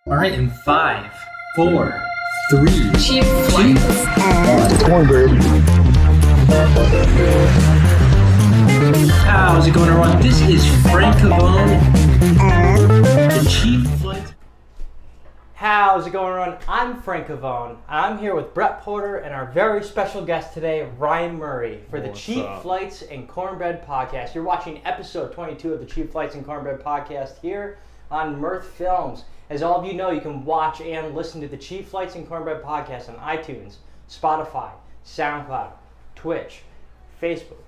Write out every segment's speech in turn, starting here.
All right, in 5, 4, 3, Cheap flights. Cornbread. How's it going, everyone? This is Frank Cavone, the Cheap Flights. How's it going, everyone? I'm Frank Cavone. I'm here with Brett Porter and our very special guest today, Ryan Murray, for the Cheap Flights and Cornbread podcast. You're watching episode 22 of the Cheap Flights and Cornbread podcast here on Mirth Films. As all of you know, you can watch and listen to the Cheap Flights and Cornbread podcast on iTunes, Spotify, SoundCloud, Twitch, Facebook,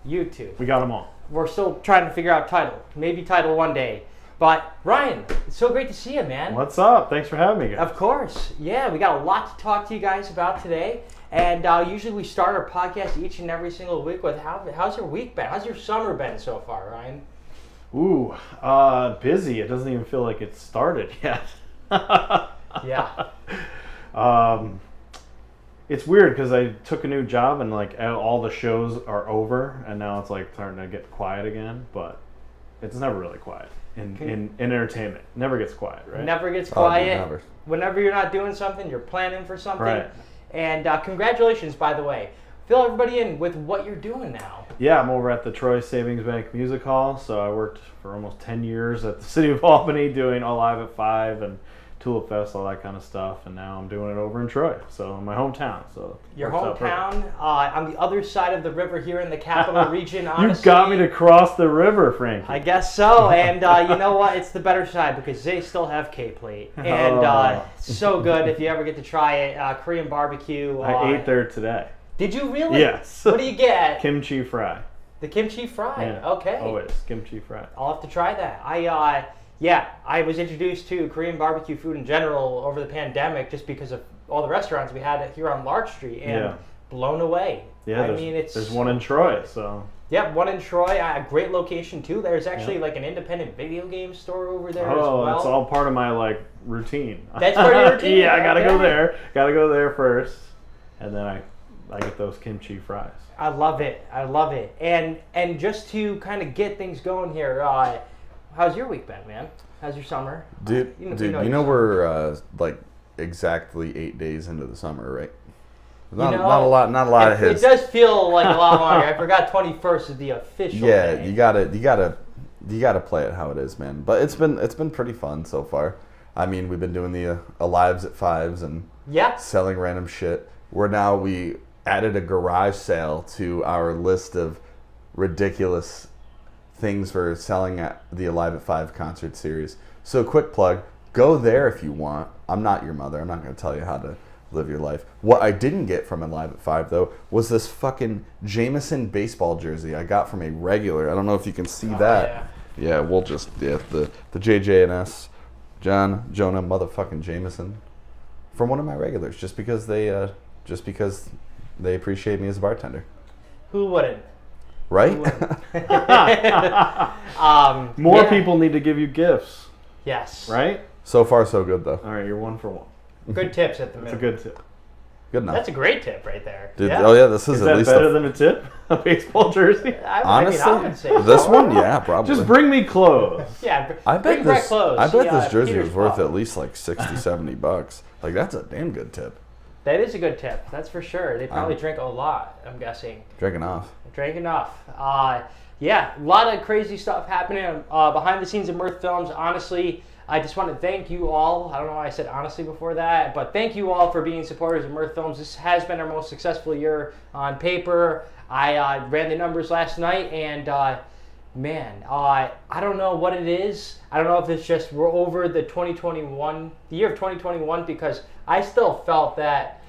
YouTube. We got them all. We're still trying to figure out title. Maybe title one day. But Ryan, it's so great to see you, man. What's up? Thanks for having me, guys. Of course. Yeah, we got a lot to talk to you guys about today. And usually we start our podcast each and every single week with how's your week been? How's your summer been so far, Ryan? Ooh, busy. It doesn't even feel like it's started yet. Yeah. It's weird because I took a new job and like all the shows are over and now it's like starting to get quiet again, but it's never really quiet in entertainment. Never gets quiet, right? Never gets quiet. Never. Whenever you're not doing something, you're planning for something. Right. And congratulations, by the way. Fill everybody in with what you're doing now. Yeah, I'm over at the Troy Savings Bank Music Hall. So I worked for almost 10 years at the City of Albany doing Alive at 5 and Tulip Fest, all that kind of stuff. And now I'm doing it over in Troy, so in my hometown. So Your works out hometown, on the other side of the river here in the capital region, perfect. honestly. You got me to cross the river, Frankie. I guess so, and you know what? It's the better side because they still have K-plate, and so good if you ever get to try it. Korean barbecue. I ate there today. Did you really? Yes. What do you get? Kimchi fry. The kimchi fry. Yeah, Okay. always kimchi fry. I'll have to try that. I was introduced to Korean barbecue food in general over the pandemic just because of all the restaurants we had here on Lark Street, and blown away. Yeah, there's one in Troy, so. Yep, one in Troy. A great location too. There's actually like an independent video game store over there as well. Oh, it's all part of my like routine. That's part of your routine? Yeah, I gotta go Okay. there. Gotta go there first, and then I get those kimchi fries. I love it. And just to kind of get things going here, how's your week been, man? How's your summer? Dude, you know we're like exactly 8 days into the summer, right? Not a lot of hits. It does feel like a lot longer. I forgot 21st is the official Yeah, day. you gotta play it how it is, man. But it's been pretty fun so far. I mean, we've been doing the Alives at 5s and selling random shit. We added a garage sale to our list of ridiculous things for selling at the Alive at 5 concert series. So quick plug, go there if you want. I'm not your mother. I'm not going to tell you how to live your life. What I didn't get from Alive at 5 though was this fucking Jameson baseball jersey I got from a regular. I don't know if you can see that. Yeah, we'll just the JJ&S Jonah motherfucking Jameson from one of my regulars just because they appreciate me as a bartender. Who wouldn't? Right? More people need to give you gifts, Yes. right? So far, so good, though. All right, you're 1 for 1. Good tips at the That's minute. a good tip. Good enough. That's a great tip right there. Dude, Yeah. oh, yeah, this is, Is at that least better than a tip? A baseball jersey? I would honestly, say this so. one, yeah, probably. Just bring me clothes. Yeah, I bet bring Brett this. clothes. I bet Yeah, this jersey Peter's was worth Club. at least like $60-$70. Like that's a damn good tip. That is a good tip. That's for sure. They probably drink a lot, I'm guessing. Drinking off. Drank enough. Yeah, a lot of crazy stuff happening behind the scenes of Mirth Films. Honestly, I just want to thank you all. I don't know why I said honestly before that, but thank you all for being supporters of Mirth Films. This has been our most successful year on paper. I ran the numbers last night, and man, I don't know what it is. I don't know if it's just we're over the year of 2021, because I still felt that.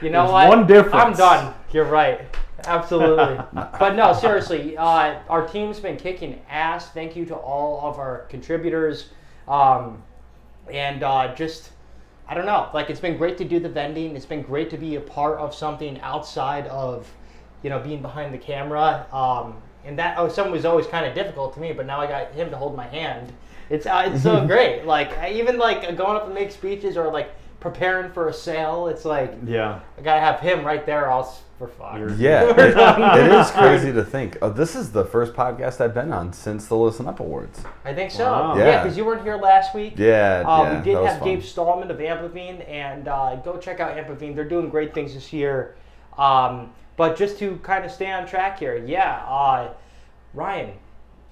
You know There's what? one difference. I'm done. You're right. Absolutely. But no, seriously, our team's been kicking ass. Thank you to all of our contributors. Just, I don't know, like it's been great to do the vending. It's been great to be a part of something outside of, being behind the camera. And that something was always kind of difficult to me, but now I got him to hold my hand. It's so great. Like, even like going up and make speeches or like preparing for a sale. It's like, yeah, I gotta have him right there. For fun. Yeah, it is crazy to think. Oh, this is the first podcast I've been on since the Listen Up Awards. I think so. Wow. Yeah, because you weren't here last week. Yeah, we did that was have fun. Gabe Stallman of Amplivine, and go check out Amplivine. They're doing great things this year. But just to kind of stay on track here, Ryan,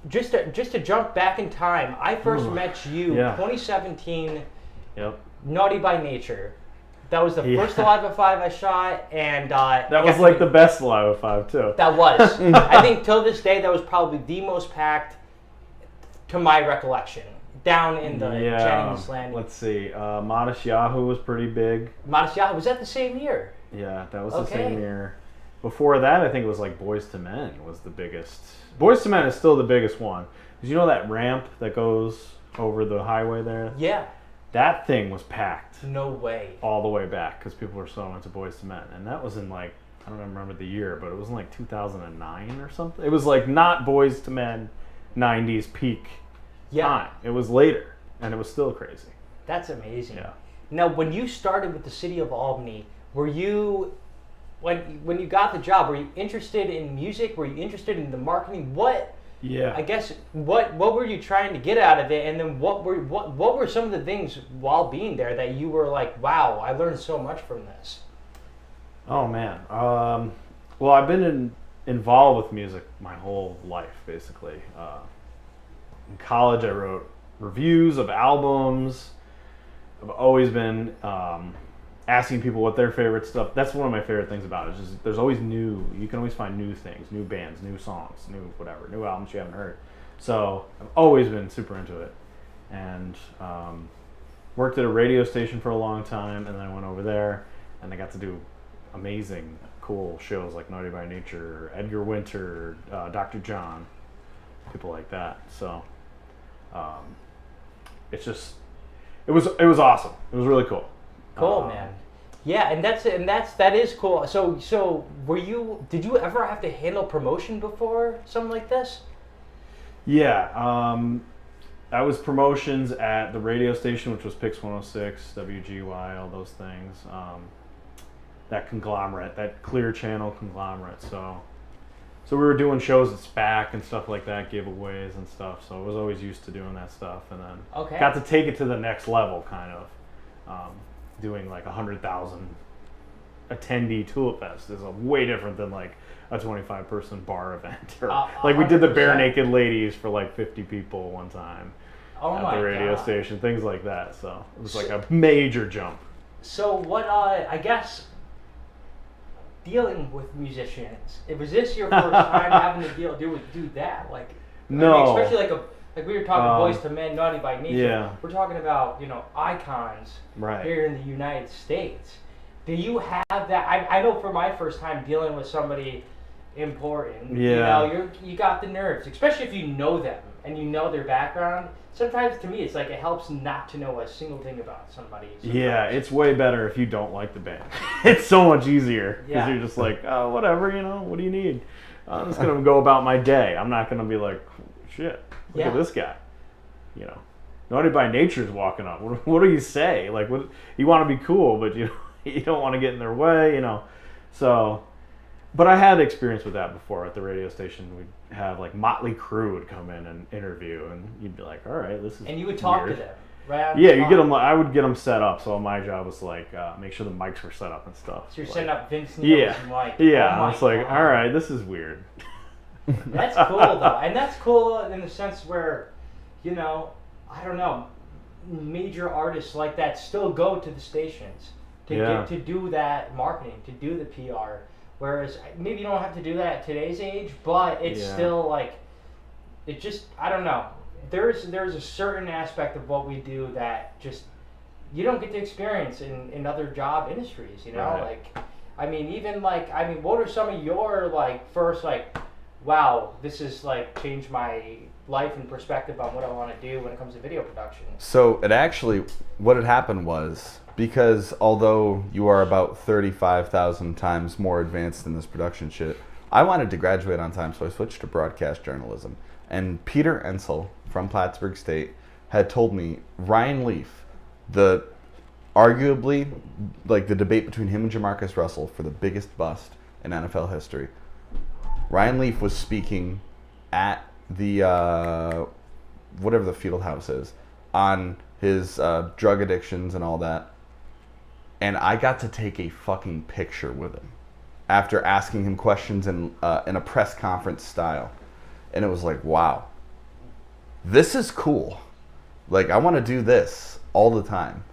just to jump back in time, I first met you 2017. Yep. Naughty by Nature. That was the first Alive at 5 I shot, and that was like the best Alive at 5 too. That was. I think till this day that was probably the most packed, to my recollection, down in the Jennings Landing. Let's see. Modest Yahoo was pretty big. Modest Yahoo, was that the same year? Yeah, that was the same year. Before that, I think it was like Boyz II Men was the biggest. Boyz II Men is still the biggest one. Because you know that ramp that goes over the highway there? Yeah. That thing was packed. No way. All the way back because people were so into Boyz II Men. And that was in like, I don't remember the year, but it was in like 2009 or something. It was like not Boyz II Men 90s peak time. It was later and it was still crazy. That's amazing. Yeah. Now, when you started with the City of Albany, were you, when you got the job, were you interested in music? Were you interested in the marketing? I guess what were you trying to get out of it, and then what were some of the things while being there that you were like, wow, I learned so much from this? Oh man, well I've been involved with music my whole life basically. In college, I wrote reviews of albums. I've always been asking people what their favorite stuff. That's one of my favorite things about it. Is just, there's always you can always find new things, new bands, new songs, new whatever, new albums you haven't heard. So I've always been super into it, and worked at a radio station for a long time, and then I went over there, and I got to do amazing, cool shows like Naughty by Nature, Edgar Winter, Dr. John, people like that. So it's just it was awesome. It was really cool. Cool, man. Yeah, and that is cool. So did you ever have to handle promotion before something like this? Yeah, I was promotions at the radio station, which was Pix 106, WGY, all those things. That conglomerate, that Clear Channel conglomerate. So we were doing shows at SPAC and stuff like that, giveaways and stuff. So I was always used to doing that stuff, and then got to take it to the next level, kind of. Doing like 100,000 attendee Tulip Fest is way different than like a 25-person bar event, or like we did the Bare Naked Ladies for like 50 people one time at the radio station, things like that. So it was like a major jump. So what? I guess dealing with musicians. Was this your first time having to do that? Like, no, I mean, especially like we were talking Boyz II Men, Naughty by Nature. Yeah. We're talking about icons here in the United States. Do you have that? I know for my first time dealing with somebody important, you got the nerves, especially if you know them and you know their background. Sometimes to me it's like it helps not to know a single thing about somebody. Sometimes. Yeah, it's way better if you don't like the band. It's so much easier because you're just like, oh, whatever, what do you need? I'm just going to go about my day. I'm not going to be like, shit. Look at this guy, Naughty by Nature is walking up. What do you say? Like, what you want to be cool, but you don't want to get in their way, So, but I had experience with that before at the radio station. We'd have like Motley Crue would come in and interview, and you'd be like, all right, this is. And you would talk to them, right? Yeah, you get them. I would get them set up. So my job was like make sure the mics were set up and stuff. So you're setting up Vince Neil's mic. Yeah, it's like, all right, this is weird. That's cool though, and that's cool in the sense where, I don't know, major artists like that still go to the stations to get to do that marketing, to do the PR. Whereas maybe you don't have to do that at today's age, but it's still like, it just, I don't know. There's a certain aspect of what we do that just you don't get to experience in other job industries. Right. What are some of your first wow, this has changed my life and perspective on what I want to do when it comes to video production? So what had happened was, because although you are about 35,000 times more advanced in this production shit, I wanted to graduate on time, so I switched to broadcast journalism. And Peter Ensel from Plattsburgh State had told me, Ryan Leaf, the arguably, like the debate between him and Jamarcus Russell for the biggest bust in NFL history. Ryan Leaf was speaking at the whatever the field house is on his drug addictions and all that, and I got to take a fucking picture with him after asking him questions in a press conference style, and it was like, wow, this is cool. Like, I want to do this all the time.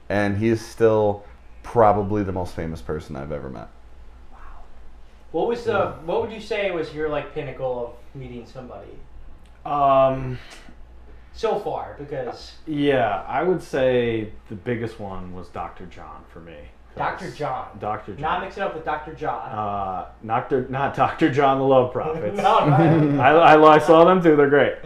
And he is still probably the most famous person I've ever met. Wow. What would you say was your like pinnacle of meeting somebody? So far, because I would say the biggest one was Dr. John for me. Dr. John. Dr. John. Not mix it up with Dr. John. Not Dr. John the Love Prophets. No. I saw them too. They're great.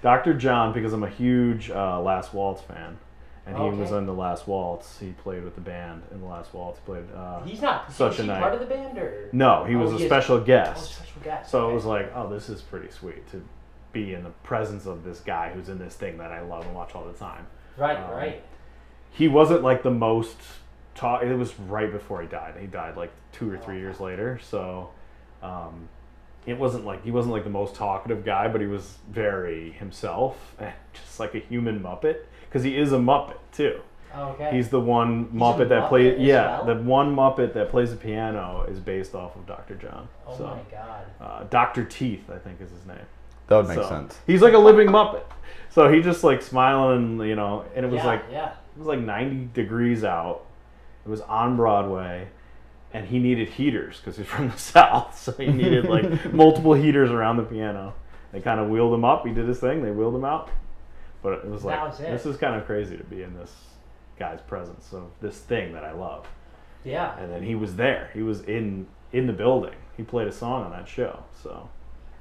Dr. John, because I'm a huge Last Waltz fan. And he was in the Last Waltz. He played with the band in the Last Waltz. He played. He's not Such a night. Part of the band, or no? He was a special guest. Special guest. So it was like, oh, this is pretty sweet to be in the presence of this guy who's in this thing that I love and watch all the time. Right. He wasn't like the most talk. It was right before he died. He died like 2 or 3 years later. So it wasn't like he wasn't like the most talkative guy, but he was very himself and just like a human Muppet. Because he is a Muppet too. Okay. He's the one Muppet that plays. Yeah, the one Muppet that plays the piano is based off of Dr. John. Oh my God. Dr. Teeth, I think, is his name. That would make sense. He's like a living Muppet. So he just like smiling, and it was it was like 90 degrees out. It was on Broadway, and he needed heaters because he's from the South, so he needed like multiple heaters around the piano. They kind of wheeled him up. He did his thing. They wheeled him out. But it was like, this is kind of crazy to be in this guy's presence of this thing that I love. Yeah. And then he was there. He was in the building. He played a song on that show. So.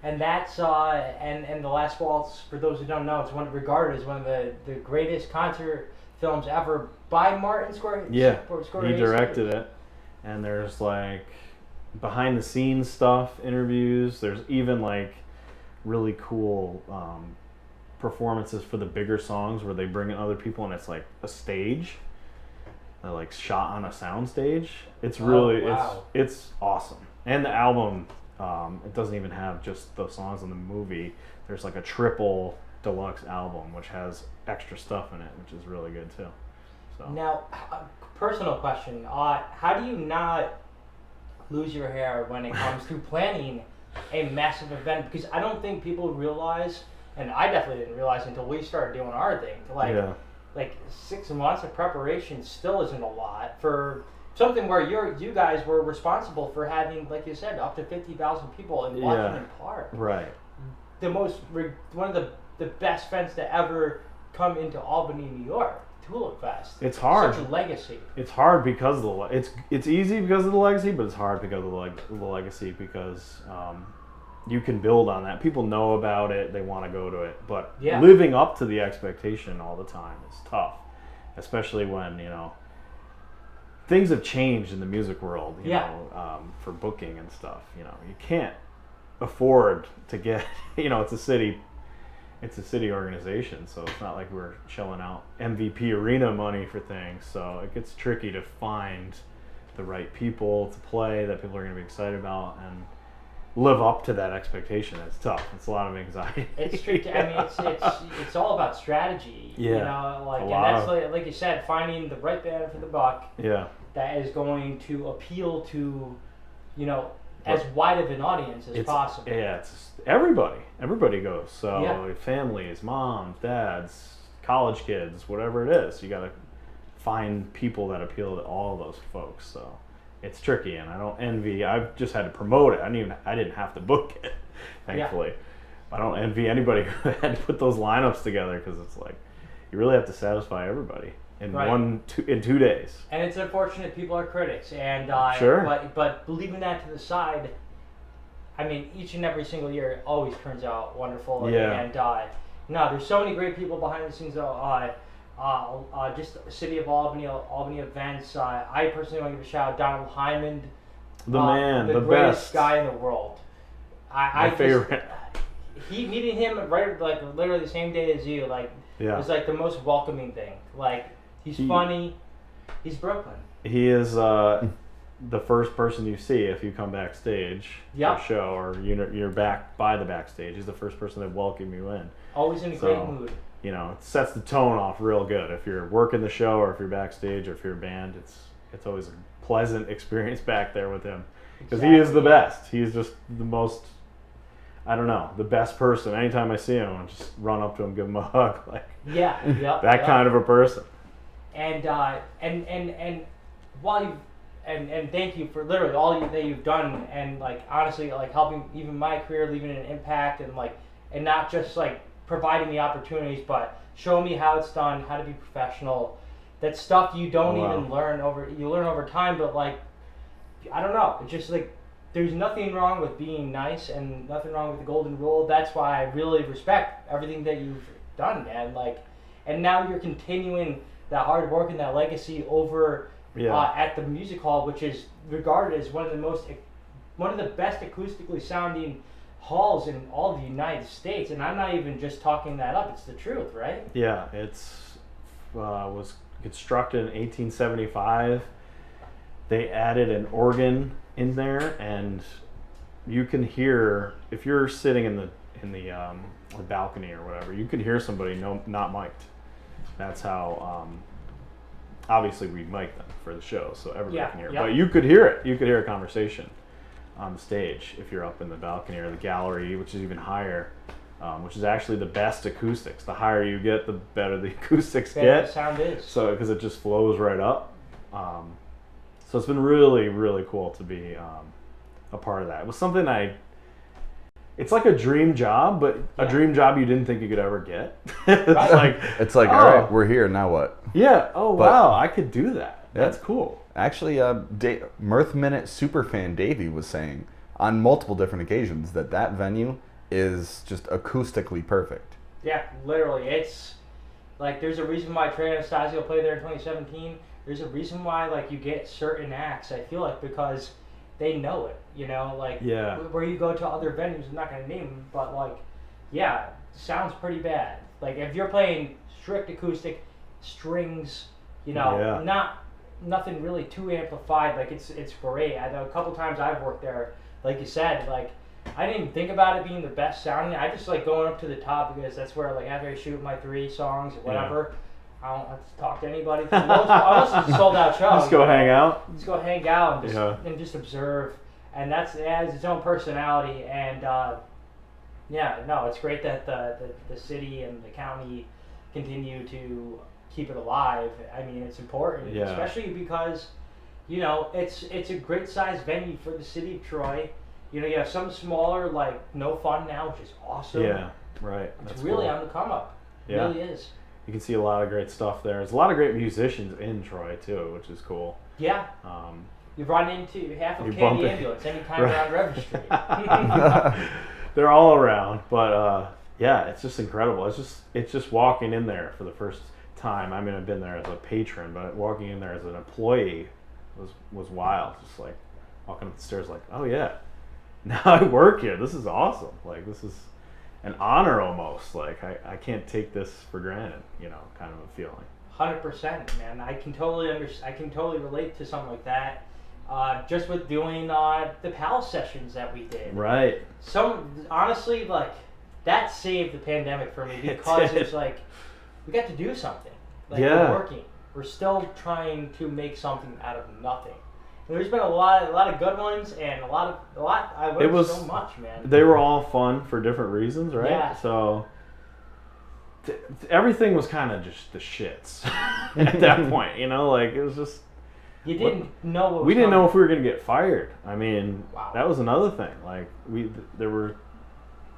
And that's and the Last Waltz, for those who don't know, it's regarded as one of the greatest concert films ever by Martin Scorsese. Yeah. He directed it, and there's like behind the scenes stuff, interviews. There's even like really cool performances for the bigger songs where they bring in other people and it's like a stage. They're like shot on a sound stage. It's really it's awesome. And the album, it doesn't even have just the songs in the movie. There's like a triple deluxe album which has extra stuff in it, which is really good too. So now, personal question: how do you not lose your hair when it comes to planning a massive event? Because I don't think people realize. And I definitely didn't realize until we started doing our thing. Like 6 months of preparation still isn't a lot for something where you guys were responsible for having, like you said, up to 50,000 people in Washington Park. Right. One of the best events to ever come into Albany, New York. Tulip Fest. It's hard. Such a legacy. It's hard because of it's easy because of the legacy, but it's hard because of the legacy because. You can build on that. People know about it. They want to go to it. But living up to the expectation all the time is tough. Especially when, things have changed in the music world, you know, for booking and stuff. You can't afford to get, it's a city organization. So it's not like we're shelling out MVP arena money for things. So it gets tricky to find the right people to play that people are going to be excited about and live up to that expectation. It's tough. It's a lot of anxiety. It's tricky. I mean, it's all about strategy. Yeah. And that's like you said, finding the right band for the buck. Yeah. That is going to appeal to, as wide of an audience as possible. Yeah, it's everybody. Everybody goes. So families, moms, dads, college kids, whatever it is, you got to find people that appeal to all of those folks. So. It's tricky, and I don't envy. I've just had to promote it. I didn't have to book it, thankfully. Yeah. I don't envy anybody who had to put those lineups together because it's like you really have to satisfy everybody in 2 days. And it's unfortunate people are critics, and sure. But leaving that to the side, I mean, each and every single year it always turns out wonderful. Yeah. And there's so many great people behind the scenes. Just City of Albany events. I personally want to give a shout out Donald Hyman, the greatest best guy in the world. My favorite. Meeting him right literally the same day as you, was like the most welcoming thing. Like He's funny. He's Brooklyn. He is the first person you see if you come backstage for a show or you're back by the backstage. He's the first person that welcome you in. Always in a great mood. You know, it sets the tone off real good. If you're working the show or if you're backstage or if you're a band, it's always a pleasant experience back there with him. Because he is the best. He's just the most, I don't know, the best person. Anytime I see him, I just run up to him, give him a hug. Like, that kind of a person. And while you and thank you for literally all that you've done, and like honestly, like helping even my career, leaving an impact, and not just like providing the opportunities, but showing me how it's done, how to be professional. That stuff you don't even learn over time, but like, I don't know, it's just like there's nothing wrong with being nice and nothing wrong with the golden rule. That's why I really respect everything that you've done, man. Like, and now you're continuing that hard work and that legacy over at the music hall, which is regarded as one of the best acoustically sounding halls in all of the United States. And I'm not even just talking that up; it's the truth, right? Yeah, was constructed in 1875. They added an organ in there, and you can hear if you're sitting in the balcony or whatever, you could hear somebody not mic'd. That's how. Obviously, we mic them for the show, so everybody can hear. But you could hear it. You could hear a conversation on the stage if you're up in the balcony or the gallery, which is even higher, which is actually the best acoustics. The higher you get, the better the acoustics get. The sound is. So because it just flows right up. So it's been really, really cool to be a part of that. It was something it's like a dream job, but a dream job you didn't think you could ever get. It's like, all right, we're here, now what? Yeah, wow, I could do that. That's cool. Actually, Mirth Minute superfan Davey was saying on multiple different occasions that venue is just acoustically perfect. Yeah, literally. It's like there's a reason why Trey Anastasio played there in 2017. There's a reason why like you get certain acts, I feel like, because they know it, you know, like where you go to other venues, I'm not going to name them, but like, sounds pretty bad. Like if you're playing strict acoustic strings, you know, nothing really too amplified, like it's great. I know a couple times I've worked there, like you said, like I didn't even think about it being the best sounding. I just like going up to the top because that's where like after I shoot my 3 songs or whatever, I don't have to talk to anybody. Unless it's a sold out show. Just go hang out. Just go hang out and just observe. And it has its own personality. And it's great that the city and the county continue to keep it alive. I mean, it's important, especially because, you know, it's a great sized venue for the city of Troy. You know, you have some smaller, like No Fun now, which is awesome. Yeah, right. It's really on the come up. It really is. You can see a lot of great stuff there. There's a lot of great musicians in Troy too, which is cool. Yeah. You run into half of Candy Ambulance anytime around River Street. They're all around, but it's just incredible. It's just walking in there for the first time. I mean, I've been there as a patron, but walking in there as an employee was wild. Just like walking up the stairs, like, oh yeah, now I work here. This is awesome. Like this is an honor almost. Like I can't take this for granted, you know, kind of a feeling. 100%, man. I can totally relate to something like that. Just with doing the Palace sessions that we did. Right. Honestly, like that saved the pandemic for me because it's like we got to do something. Like we're working. We're still trying to make something out of nothing. There's been a lot of good ones and a lot. I learned so much, man. They were all fun for different reasons, right? Yeah. So everything was kind of just the shits at that point, you know. Like it was just you didn't know. What was we didn't coming. know if we were gonna get fired. I mean, that was another thing. Like there were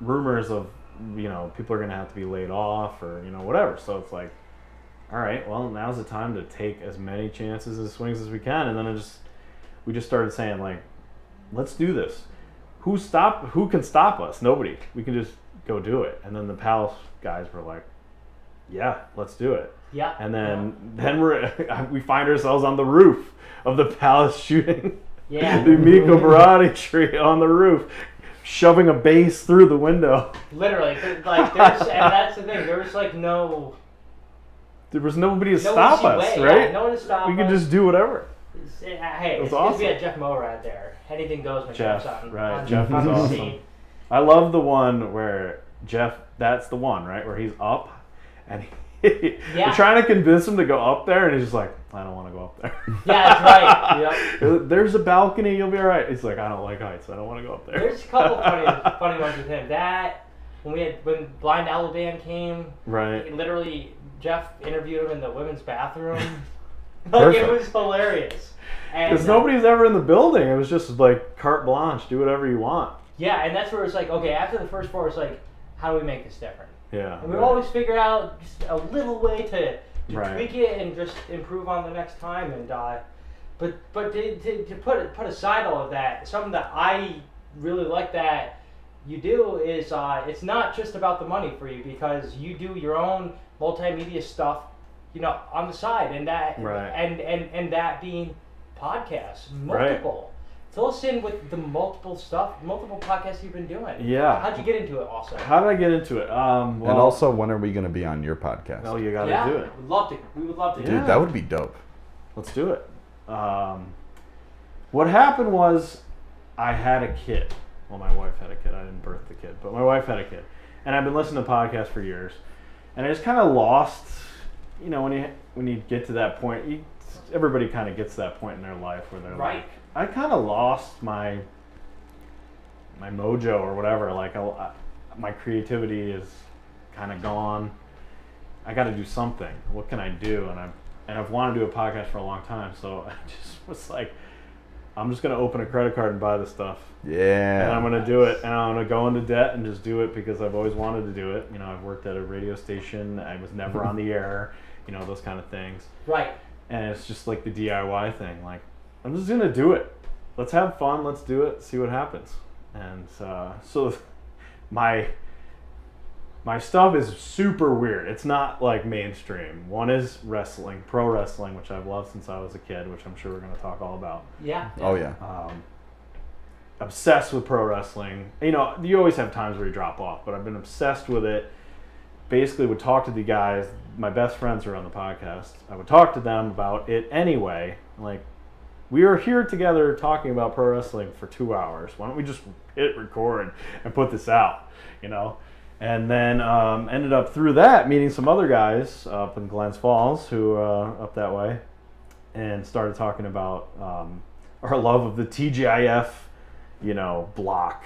rumors of, you know, people are gonna have to be laid off or, you know, whatever. So it's like, all right, well, now's the time to take as many chances and swings as we can, and then we just started saying, like, let's do this. Who can stop us? Nobody. We can just go do it. And then the Palace guys were like, yeah, let's do it. Yeah. And then we find ourselves on the roof of the Palace shooting the Miko Barati tree on the roof, shoving a bass through the window. Literally, like and that's the thing. There was like no there was nobody to stop us, right? Yeah, no one to stop us. We could just do whatever. Hey, it's awesome. good to be a Jeff Morad there. Anything goes when Jeff's on. Right, on Jeff is on the awesome. scene. I love the one where Jeff, that's the one, right? Where he's up and we're trying to convince him to go up there and he's just like, I don't want to go up there. Yeah, that's right. Yep. There's a balcony, you'll be all right. He's like, I don't like heights, I don't want to go up there. There's a couple funny ones with him. That, when Blind Owl Band came, right. Literally, Jeff interviewed him in the women's bathroom. Like, it was hilarious. Because nobody's ever in the building. It was just like carte blanche, do whatever you want. Yeah, and that's where it's like, okay, after the first 4, it's like, how do we make this different? Yeah. And we've always figured out just a little way to right. tweak it and just improve on the next time. And but to put aside all of that, something that I really like that you do is it's not just about the money for you, because you do your own multimedia stuff, on the side, and that right. and that being podcasts, multiple. Right. Fill us in with the multiple podcasts you've been doing. Yeah. How'd you get into it also? How did I get into it? And also, when are we going to be on your podcast? Oh, you got to do it. We would love to do it. Dude, that would be dope. Let's do it. What happened was I had a kid. Well, my wife had a kid. I didn't birth the kid, but my wife had a kid. And I've been listening to podcasts for years. And I just kind of lost, when you get to that point, everybody kind of gets to that point in their life where they're like, I kind of lost my mojo or whatever. Like, my creativity is kind of gone. I got to do something. What can I do? And I've wanted to do a podcast for a long time. So I just was like, I'm just going to open a credit card and buy this stuff. Yeah. And I'm going to do it. And I'm going to go into debt and just do it because I've always wanted to do it. I've worked at a radio station. I was never on the air, those kind of things. Right. And it's just like the DIY thing. Like, I'm just going to do it. Let's have fun. Let's do it. See what happens. And so my stuff is super weird. It's not like mainstream. One is wrestling, pro wrestling, which I've loved since I was a kid, which I'm sure we're going to talk all about. Yeah. Oh, yeah. Obsessed with pro wrestling. You always have times where you drop off, but I've been obsessed with it. Basically would talk to the guys. My best friends are on the podcast. I would talk to them about it anyway. Like, we are here together talking about pro wrestling for 2 hours. Why don't we just hit record and put this out, And then ended up through that meeting some other guys up in Glens Falls who up that way, and started talking about our love of the TGIF, block,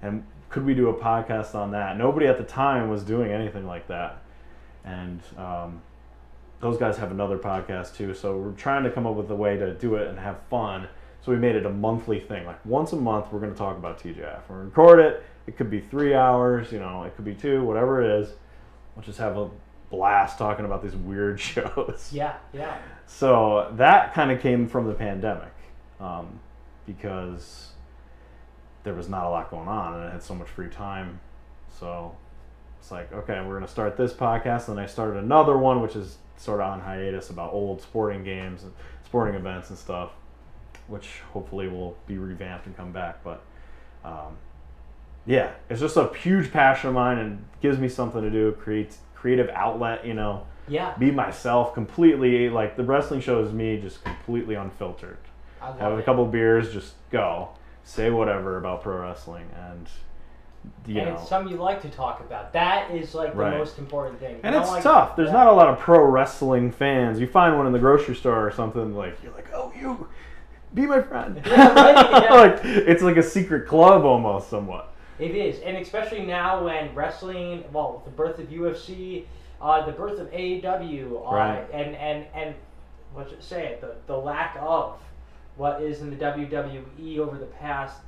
and could we do a podcast on that? Nobody at the time was doing anything like that, and those guys have another podcast too. So we're trying to come up with a way to do it and have fun. So we made it a monthly thing. Like, once a month, we're going to talk about TGIF. We're going to record it. It could be 3 hours, it could be 2, whatever it is. We'll just have a blast talking about these weird shows. Yeah, yeah. So that kind of came from the pandemic, because there was not a lot going on and I had so much free time. So it's like, okay, we're going to start this podcast. And then I started another one, which is sort of on hiatus, about old sporting games and sporting events and stuff, which hopefully will be revamped and come back. But yeah, it's just a huge passion of mine and gives me something to do, creative outlet, Yeah. Be myself completely. Like, the wrestling show is me just completely unfiltered. Have a couple beers, just go. Say whatever about pro wrestling, and it's something you like to talk about. That is like the most important thing. And it's tough. There's not a lot of pro wrestling fans. You find one in the grocery store or something, like, you're like, oh, you be my friend. Yeah, right, yeah. Like, it's like a secret club almost, somewhat. It is, and especially now when wrestling, the birth of UFC, the birth of AEW, and let's just say it, the lack of what is in the WWE over the past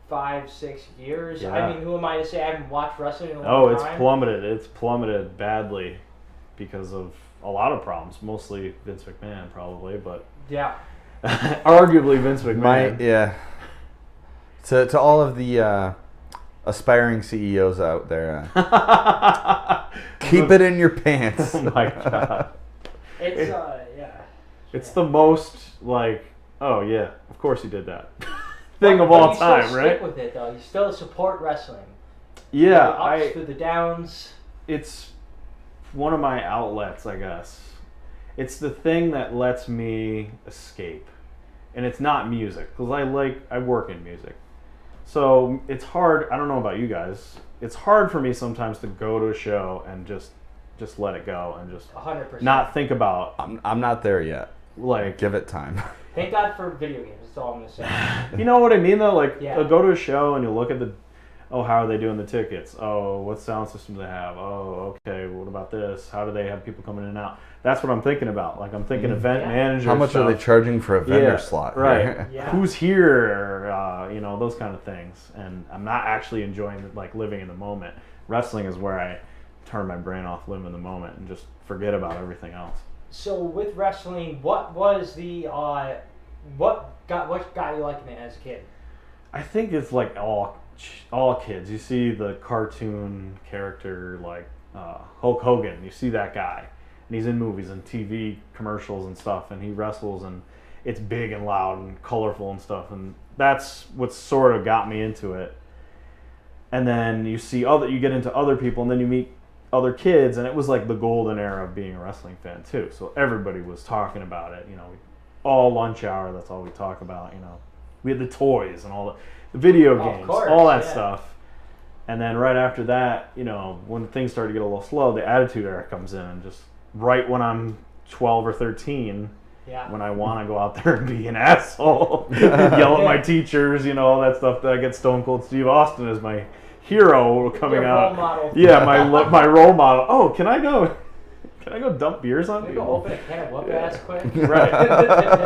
5-6 years. Yeah. I mean, who am I to say I haven't watched wrestling in a long time? It's plummeted. It's plummeted badly because of a lot of problems. Mostly Vince McMahon, probably, but yeah, arguably Vince McMahon. To all of the aspiring CEOs out there, keep it in your pants. Oh my god! It's the most like, oh yeah, of course he did that thing of all time, you still right? Stick with it though. You still support wrestling. Yeah, through the ups, through the downs. It's one of my outlets, I guess. It's the thing that lets me escape. And it's not music, because I work in music. So it's hard, I don't know about you guys, it's hard for me sometimes to go to a show and just let it go and just 100%. not think about. I'm not there yet. Like, give it time. Thank God for video games, that's all I'm going to say. You know what I mean though? Like, yeah. Go to a show and you look at how are they doing the tickets? Oh, what sound system do they have? Oh, okay, what about this? How do they have people coming in and out? That's what I'm thinking about. Like, I'm thinking event manager. How much stuff. are they charging for a vendor slot? Right. Yeah. Who's here? Those kind of things. And I'm not actually enjoying living in the moment. Wrestling is where I turn my brain off, live in the moment, and just forget about everything else. So with wrestling, what was the what got you liking it as a kid? I think it's like all kids. You see the cartoon character like Hulk Hogan. You see that guy, and he's in movies and TV commercials and stuff, and he wrestles, and it's big and loud and colorful and stuff, and that's what sort of got me into it. And then you get into other people, and then you meet other kids, and it was like the golden era of being a wrestling fan too. So everybody was talking about it. All lunch hour. That's all we talk about. We had the toys and all the video games, course, all that stuff. And then right after that, when things started to get a little slow, the Attitude Era comes in, and just right when I'm 12 or 13. Yeah. When I want to go out there and be an asshole, yell at my teachers, all that stuff. That I get Stone Cold Steve Austin as my hero coming out. Role model. Yeah, my role model. Oh, can I go dump beers on Can we people? go open a can of whoop ass quick? Right.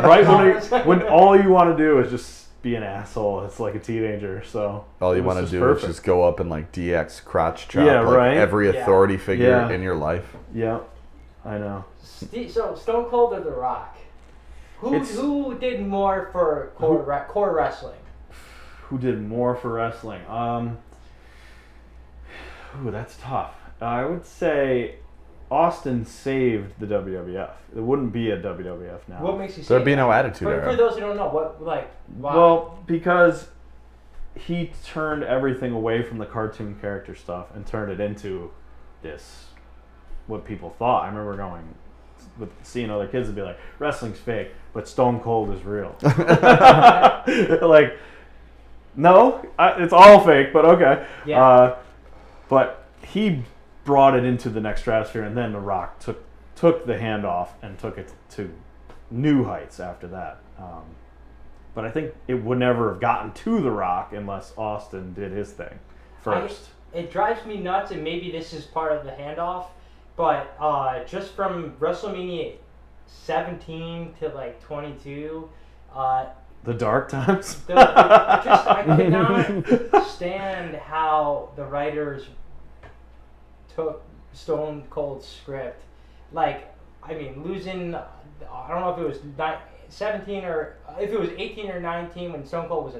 Right when all you want to do is just be an asshole. It's like a teenager. So all you want to do is just go up and DX crotch chop every authority figure in your life. Yeah, I know. So Stone Cold or The Rock? Who did more for core wrestling? Who did more for wrestling? That's tough. I would say Austin saved the WWF. There wouldn't be a WWF now. What makes you say there'd be no Attitude Era? For those who don't know, why? Well, because he turned everything away from the cartoon character stuff and turned it into what people thought. I remember seeing other kids and be like, wrestling's fake, but Stone Cold is real. No, it's all fake, but okay. Yeah. But he brought it into the next stratosphere, and then The Rock took the handoff and took it to new heights after that. But I think it would never have gotten to The Rock unless Austin did his thing first. It drives me nuts, and maybe this is part of the handoff, but just from WrestleMania 17 to 22, the dark times. I could not stand how the writers took Stone Cold's script. Losing. I don't know if it was 17 or if it was 18 or 19 when Stone Cold was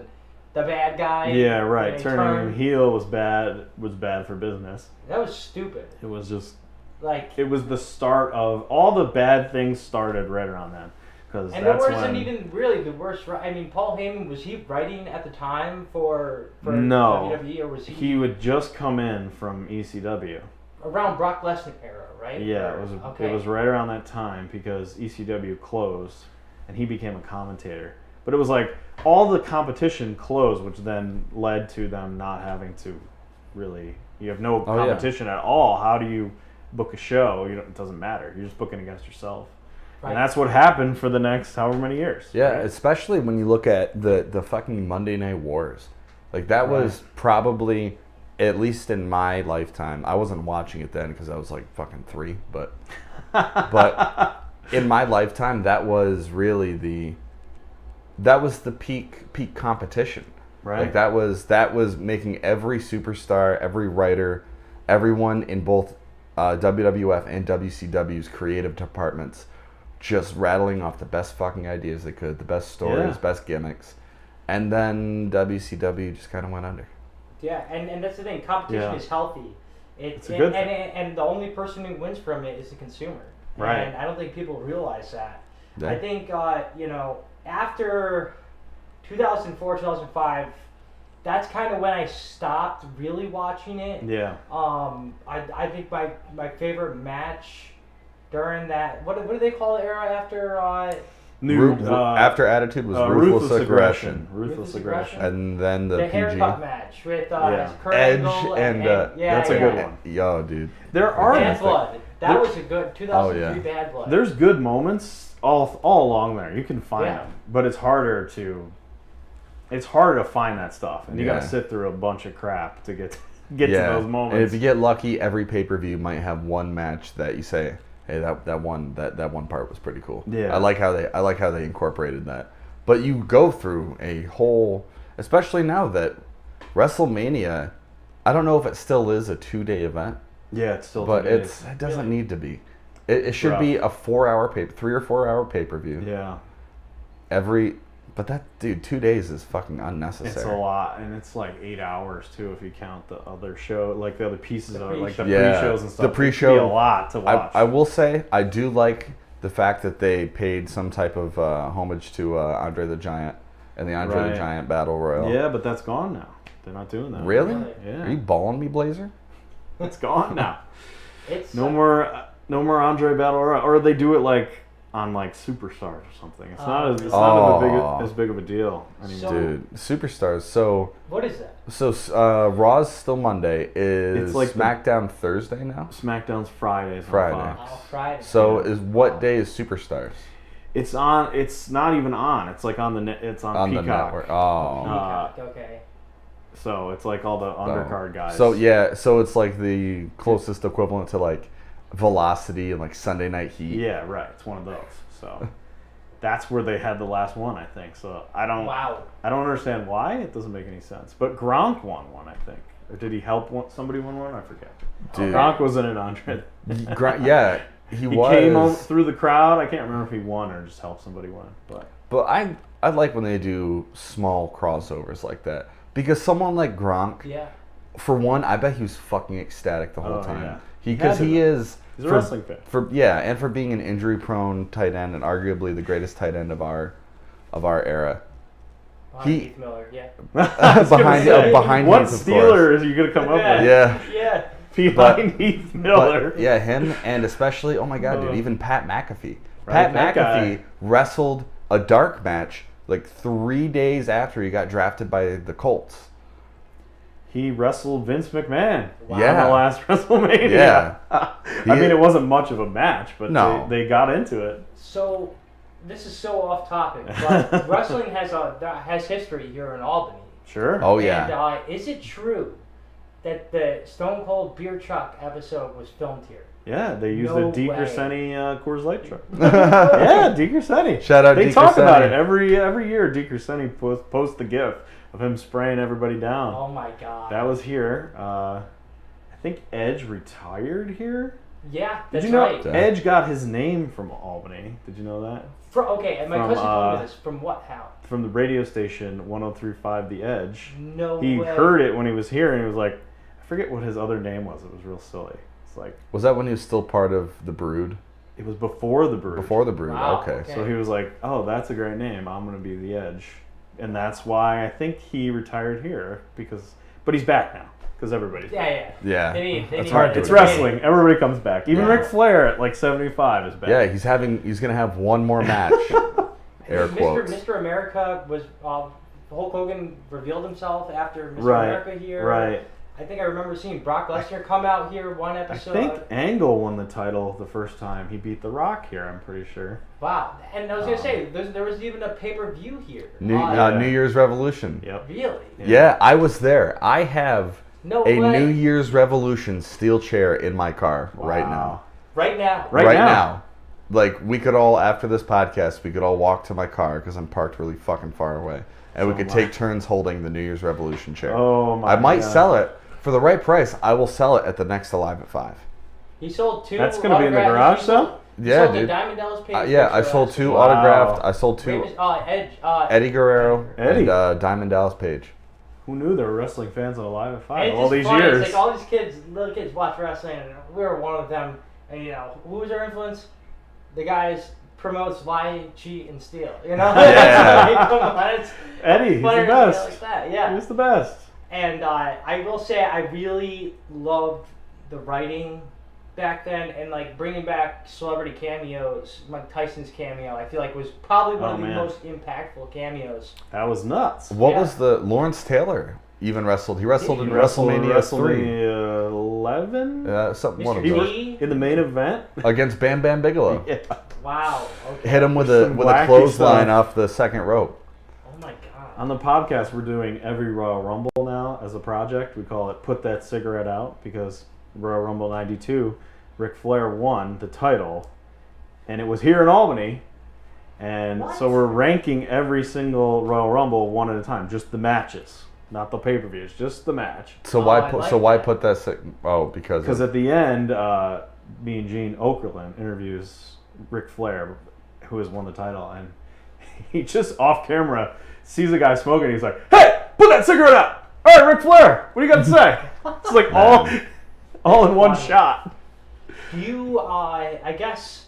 the bad guy. Yeah, right. Turning him heel was bad for business. That was stupid. It was just it was the start of all the bad things started right around then. And there wasn't even really the worst. Paul Heyman, was he writing at the time for WWE, or was he? He would just come in from ECW. Around Brock Lesnar era, right? Yeah, it was right around that time because ECW closed, and he became a commentator. But it was all the competition closed, which then led to them not having to really. You have no competition at all. How do you book a show? It doesn't matter. You're just booking against yourself. Right. And that's what happened for the next however many years. Yeah, right? Especially when you look at the fucking Monday Night Wars. That was probably, at least in my lifetime, I wasn't watching it then because I was fucking 3, but in my lifetime, that was really the peak competition. Right. That was making every superstar, every writer, everyone in both WWF and WCW's creative departments just rattling off the best fucking ideas they could, the best stories, best gimmicks. And then WCW just kind of went under. Yeah, and that's the thing. Competition is healthy. It's a good thing. And the only person who wins from it is the consumer. Right. And I don't think people realize that. Yeah. I think, after 2004, 2005, that's kind of when I stopped really watching it. Yeah. I think my favorite match during that, what do they call the era after after Attitude was Ruthless Aggression. Ruthless Aggression. And then the PG. haircut match with Kurt Edge Angle and that's a good one. Yo, dude. There are Bad Blood. That was a good 2003 Bad Blood. There's good moments all along there. You can find them, but it's harder to find that stuff, and you got to sit through a bunch of crap to get to those moments. And if you get lucky, every pay-per-view might have one match that you say, "Hey, that one part was pretty cool." Yeah, I like how they incorporated that. But you go through a whole, especially now that WrestleMania, I don't know if it still is a 2-day event. Yeah, it's still. But it doesn't need to be. It should be a 3 or 4 hour pay-per-view. Yeah. But that, dude, 2 days is fucking unnecessary. It's a lot, and it's like 8 hours too if you count the other show, like the other pieces of it, like the pre-shows and stuff. The pre-show, it'd be a lot to watch. I will say, I do like the fact that they paid some type of homage to Andre the Giant and the Andre the Giant Battle Royal. Yeah, but that's gone now. They're not doing that. Really? Yeah. Are you balling me, Blazer? It's gone now. It's no more Andre Battle Royal, or they do it like on like Superstars or something. It's not as big of a deal anymore. Dude, Superstars. So what is that? So Raw's still Monday. It's like SmackDown Thursday now. SmackDown's Fridays. Friday. Oh, Friday. So what day is Superstars? It's on. It's not even on. It's like on the. It's on Peacock. The network. Oh. Peacock. Okay. So it's like all the undercard guys. So yeah. So it's like the closest equivalent to like Velocity and like Sunday Night Heat. Yeah, right. It's one of those. So that's where they had the last one, I think. So I don't understand why. It doesn't make any sense. But Gronk won one, I think. Or did he help somebody win one? I forget. Dude. Gronk wasn't an Andre. Yeah, he was. He came through the crowd. I can't remember if he won or just helped somebody win. But I like when they do small crossovers like that, because someone like Gronk. Yeah. For one, I bet he was fucking ecstatic the whole time. Yeah. Because he's a wrestling fan. And for being an injury-prone tight end and arguably the greatest tight end of our era. Heath Miller, yeah. behind what Heath, Steeler are you gonna come up with? Yeah. Behind Heath Miller. Yeah, him, and especially, oh my God, dude, even Pat McAfee. Right, Pat McAfee wrestled a dark match like 3 days after he got drafted by the Colts. He wrestled Vince McMahon in the last WrestleMania. Yeah. I mean, it wasn't much of a match, but they got into it. So, this is so off topic, but wrestling has history here in Albany. Sure. Oh, yeah. And is it true that the Stone Cold Beer Truck episode was filmed here? Yeah, they used the Dee Crescenti Coors Light truck. Yeah, Dee Crescenti. Shout out Dee Crescenti. They talk about it every year. Dee Crescenti posts the GIF of him spraying everybody down. Oh my God. That was here. I think Edge retired here. Yeah, that's Did you know right. Edge got his name from Albany? Did you know that? And my cousin told me this. From what? How? From the radio station 103.5 The Edge. No He way. heard it when he was here, and he was like, I forget what his other name was. It was real silly. It's like, was that when he was still part of the Brood? It was before the Brood. Before the Brood. Wow, okay. So he was like, oh, that's a great name. I'm going to be the Edge. And that's why I think he retired here, but he's back now because everybody's back. Yeah. It's hard to It's wrestling. Everybody comes back. Even Ric Flair at like 75 is back. Yeah, he's gonna have one more match. Air quotes. Mr. America was Hulk Hogan revealed himself after Mr. America here. Right. I think I remember seeing Brock Lesnar come out here one episode. I think Angle won the title the first time. He beat The Rock here, I'm pretty sure. Wow. And I was going to say, there was even a pay-per-view here. New Year's Revolution. Yep. Really? Yeah, I was there. I have a New Year's Revolution steel chair in my car right now. Right now? Right now. Like, we could all, after this podcast, we could all walk to my car because I'm parked really fucking far away. And we could take turns holding the New Year's Revolution chair. Oh, my God. I might sell it. For the right price, I will sell it at the next Alive at 5. He sold 2. That's going to be in the garage, though? Yeah, sold dude. The Diamond Dallas Page. I sold 2 autographed. I sold 2. Eddie Guerrero and Diamond Dallas Page. Who knew there were wrestling fans on Alive at 5 and all these funny. years? It's like all these little kids watch wrestling, and we were one of them. And who was our influence? The guys promotes lie, cheat, and steal. You know? Yeah. Come on, it's Eddie, he's the funny to best. say it like that. Yeah. He's the best. And I will say I really loved the writing back then, and like bringing back celebrity cameos. Mike Tyson's cameo, I feel like was probably one of the most impactful cameos. That was nuts. What was the Lawrence Taylor even wrestled? He wrestled in WrestleMania 3. 11? Something Mr. one of T? those. In the main event? Against Bam Bam Bigelow. Yeah. Wow. Okay. Hit him with Some a wacky clothesline stuff. off the second rope. Oh my god. On the podcast, we're doing every Royal Rumble now as a project. We call it Put That Cigarette Out because Royal Rumble 92, Ric Flair won the title, and it was here in Albany. And so we're ranking every single Royal Rumble one at a time, just the matches, not the pay-per-views, just the match. So why put that? Because at the end, me and Gene Okerlund interviews Ric Flair, who has won the title, and he just off camera sees a guy smoking. And he's like, "Hey, put that cigarette out! All right, Ric Flair, what do you got to say?" It's like all in one shot. You, I guess,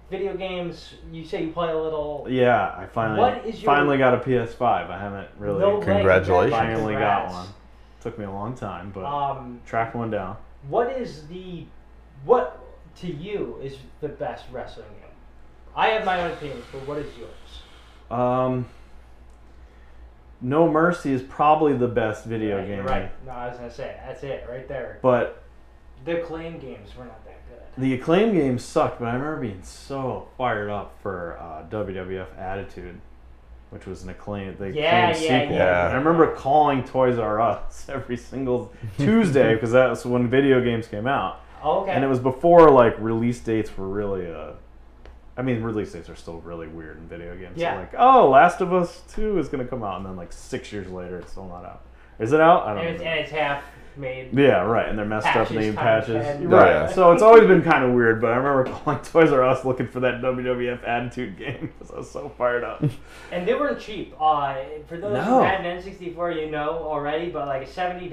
video games. You say you play a little. Yeah, I finally got a PS5. I haven't really. No way. Congratulations. Finally got Congrats. one. Took me a long time, but tracked one down. What to you is the best wrestling game? I have my own opinions, but what is yours? No Mercy is probably the best video Right, game. you're right. No, I was gonna say that's it right there. But the Acclaim games were not that good. the Acclaim games sucked, but I remember being so fired up for WWF Attitude, which was an Acclaim sequel. yeah. And I remember calling Toys R Us every single Tuesday because that's when video games came out. Oh, okay. And it was before like release dates were really release dates are still really weird in video games. Yeah. So like, oh, Last of Us 2 is going to come out, and then like 6 years later, it's still not out. Is it out? I don't know. And it's half made. Yeah, right. And they're messed up name patches. patches. Right. Yeah. So it's always been kind of weird, but I remember calling Toys R Us looking for that WWF Attitude game because I was so fired up. And they weren't cheap. For those who had an N64, you know already, but like a $70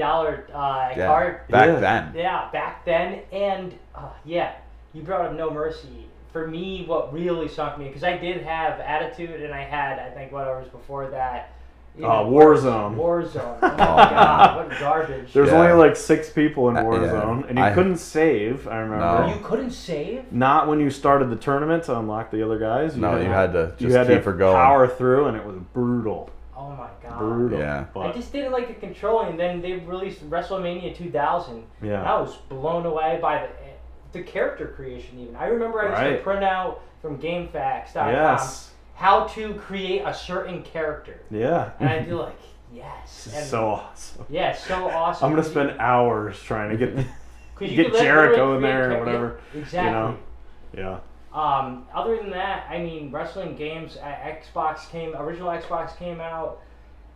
card. Back then. Yeah, back then. And you brought up No Mercy. For me, what really sunk me, because I did have Attitude, and I had, I think, whatever was before that. Warzone. Warzone. Oh my god, what garbage. There's only like 6 people in yeah. Warzone, and you couldn't save, I remember. No. You couldn't save? Not when you started the tournament to unlock the other guys. You had to keep her going. Power through, and it was brutal. Oh my god. Brutal. Yeah. I just didn't like the controlling. Then they released WrestleMania 2000. Yeah. And I was blown away by the character creation even. I remember I used to print out from GameFAQs.com how to create a certain character. Yeah. And I'd be like, yes. This is so awesome. Yeah, so awesome. I'm going to spend hours trying to get Jericho in there or whatever. Yeah, exactly. You know? Yeah. Other than that, I mean, wrestling games, original Xbox came out.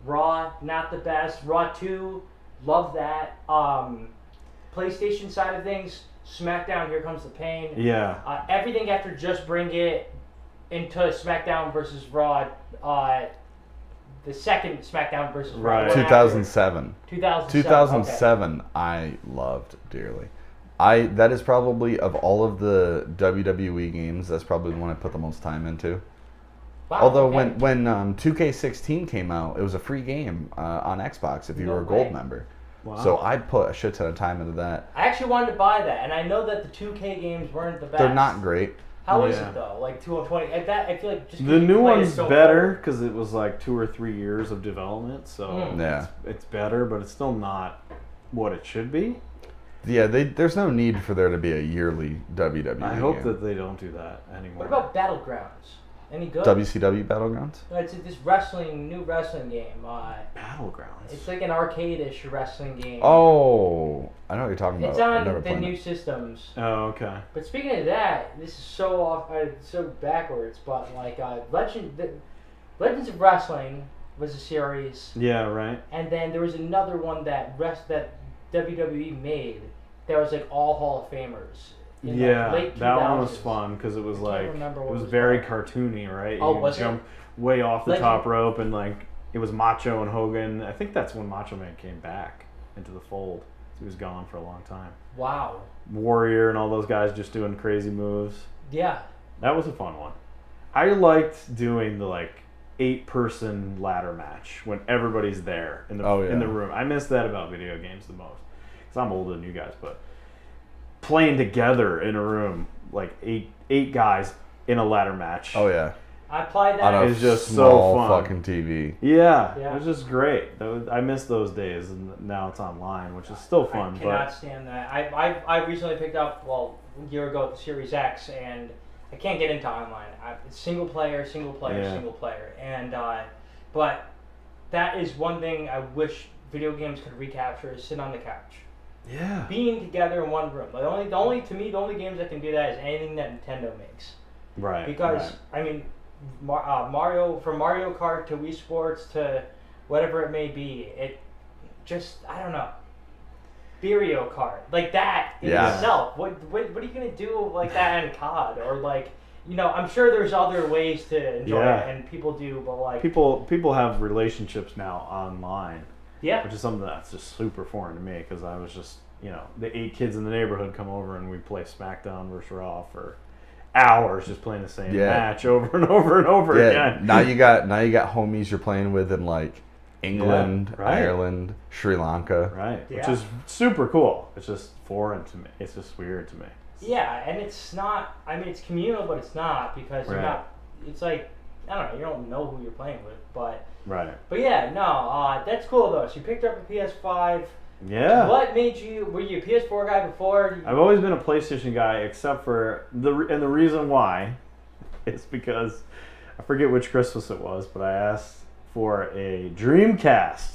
Raw, not the best. Raw 2, love that. PlayStation side of things, SmackDown, Here Comes the Pain. Yeah. Everything after Just Bring It into SmackDown versus Raw, the second SmackDown versus Raw. 2007. 2007. Okay. I loved dearly. That is probably, of all of the WWE games, that's probably the one I put the most time into. Wow, although when 2K16 came out, it was a free game on Xbox if you were a gold member. Wow. So I put a shit ton of time into that. I actually wanted to buy that, and I know that the 2K games weren't the best. They're not great. How is it though? Like 220? I feel like just the new one's better because it was like 2 or 3 years of development. So it's better, but it's still not what it should be. Yeah, there's no need for there to be a yearly WWE. I hope that they don't do that anymore. What about Battlegrounds? Any good? WCW Battlegrounds? It's this new wrestling game. Battlegrounds. It's like an arcade-ish wrestling game. Oh, I know what you're talking about. It's on the new systems. Oh, okay. But speaking of that, this is so backwards. But like Legends of Wrestling was a series. Yeah, right. And then there was another one that WWE made that was like all Hall of Famers. Yeah, late that one was fun because it was very cartoony, right? Oh, was jump way off the top rope and like it was Macho and Hogan. I think that's when Macho Man came back into the fold. He was gone for a long time. Wow. Warrior and all those guys just doing crazy moves. Yeah. That was a fun one. I liked doing the like 8-person ladder match when everybody's there in the in the room. I miss that about video games the most because I'm older than you guys, but playing together in a room like eight guys in a ladder match. Oh yeah. I played that. On a it's just small so fun. Fucking TV. Yeah, it was just great. I miss those days, and now it's online, which is still fun. I cannot stand that. I recently picked up, a year ago, the Series X, and I can't get into online. It's single player, and but that is one thing I wish video games could recapture is sit on the couch. Yeah. Being together in one room. The only games that can do that is anything that Nintendo makes. Right. Because I mean. Mario, from Mario Kart to Wii Sports to whatever it may be, it just, I don't know. Mario Kart, like that in itself. What are you gonna do like that in COD or like, I'm sure there's other ways to enjoy it and people do, but like people have relationships now online. Yeah. Which is something that's just super foreign to me because I was just the 8 kids in the neighborhood come over and we play SmackDown versus Raw for hours just playing the same match over and over and over again. Now you got homies you're playing with in like England, Ireland, Sri Lanka. Right. Which is super cool. It's just foreign to me. It's just weird to me. Yeah, and it's not, it's communal, but it's not because you're not, it's like, I don't know, you don't know who you're playing with, but. Right. But yeah, no, that's cool though. So you picked up a PS5. Yeah. What made you? Were you a PS4 guy before? I've always been a PlayStation guy, except for the reason why is because I forget which Christmas it was, but I asked for a Dreamcast.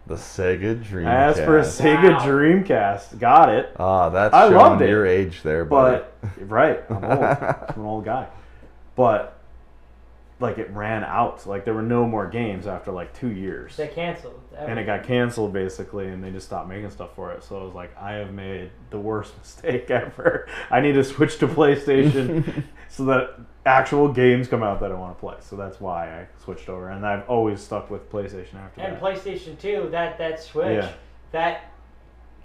The Sega Dreamcast. I asked for a Sega Dreamcast. Got it. That's I loved it. Your age there, buddy. Right, I'm old. I'm an old guy, but. Like it ran out. Like there were no more games after like 2 years. They canceled. And it got canceled basically, and they just stopped making stuff for it. So I was like, I have made the worst mistake ever. I need to switch to PlayStation so that actual games come out that I want to play. So that's why I switched over, and I've always stuck with PlayStation after that. And PlayStation 2, that switch, that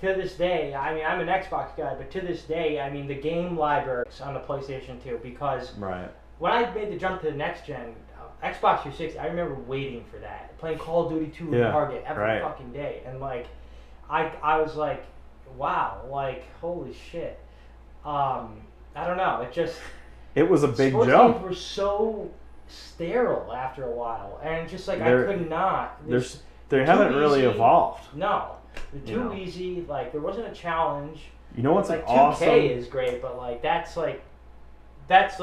to this day, I'm an Xbox guy, but to this day, the game libraries on the PlayStation 2 because. Right. When I made the jump to the next gen, Xbox 360, I remember waiting for that. Playing Call of Duty 2 in Target every fucking day. And like, I was like, wow, like, holy shit. I don't know, it was a big sports jump. Games were so sterile after a while. And just like, I could not. They haven't really evolved. No. They're too easy. Like, there wasn't a challenge. You know what's like, awesome? 2K is great, but like, that's like what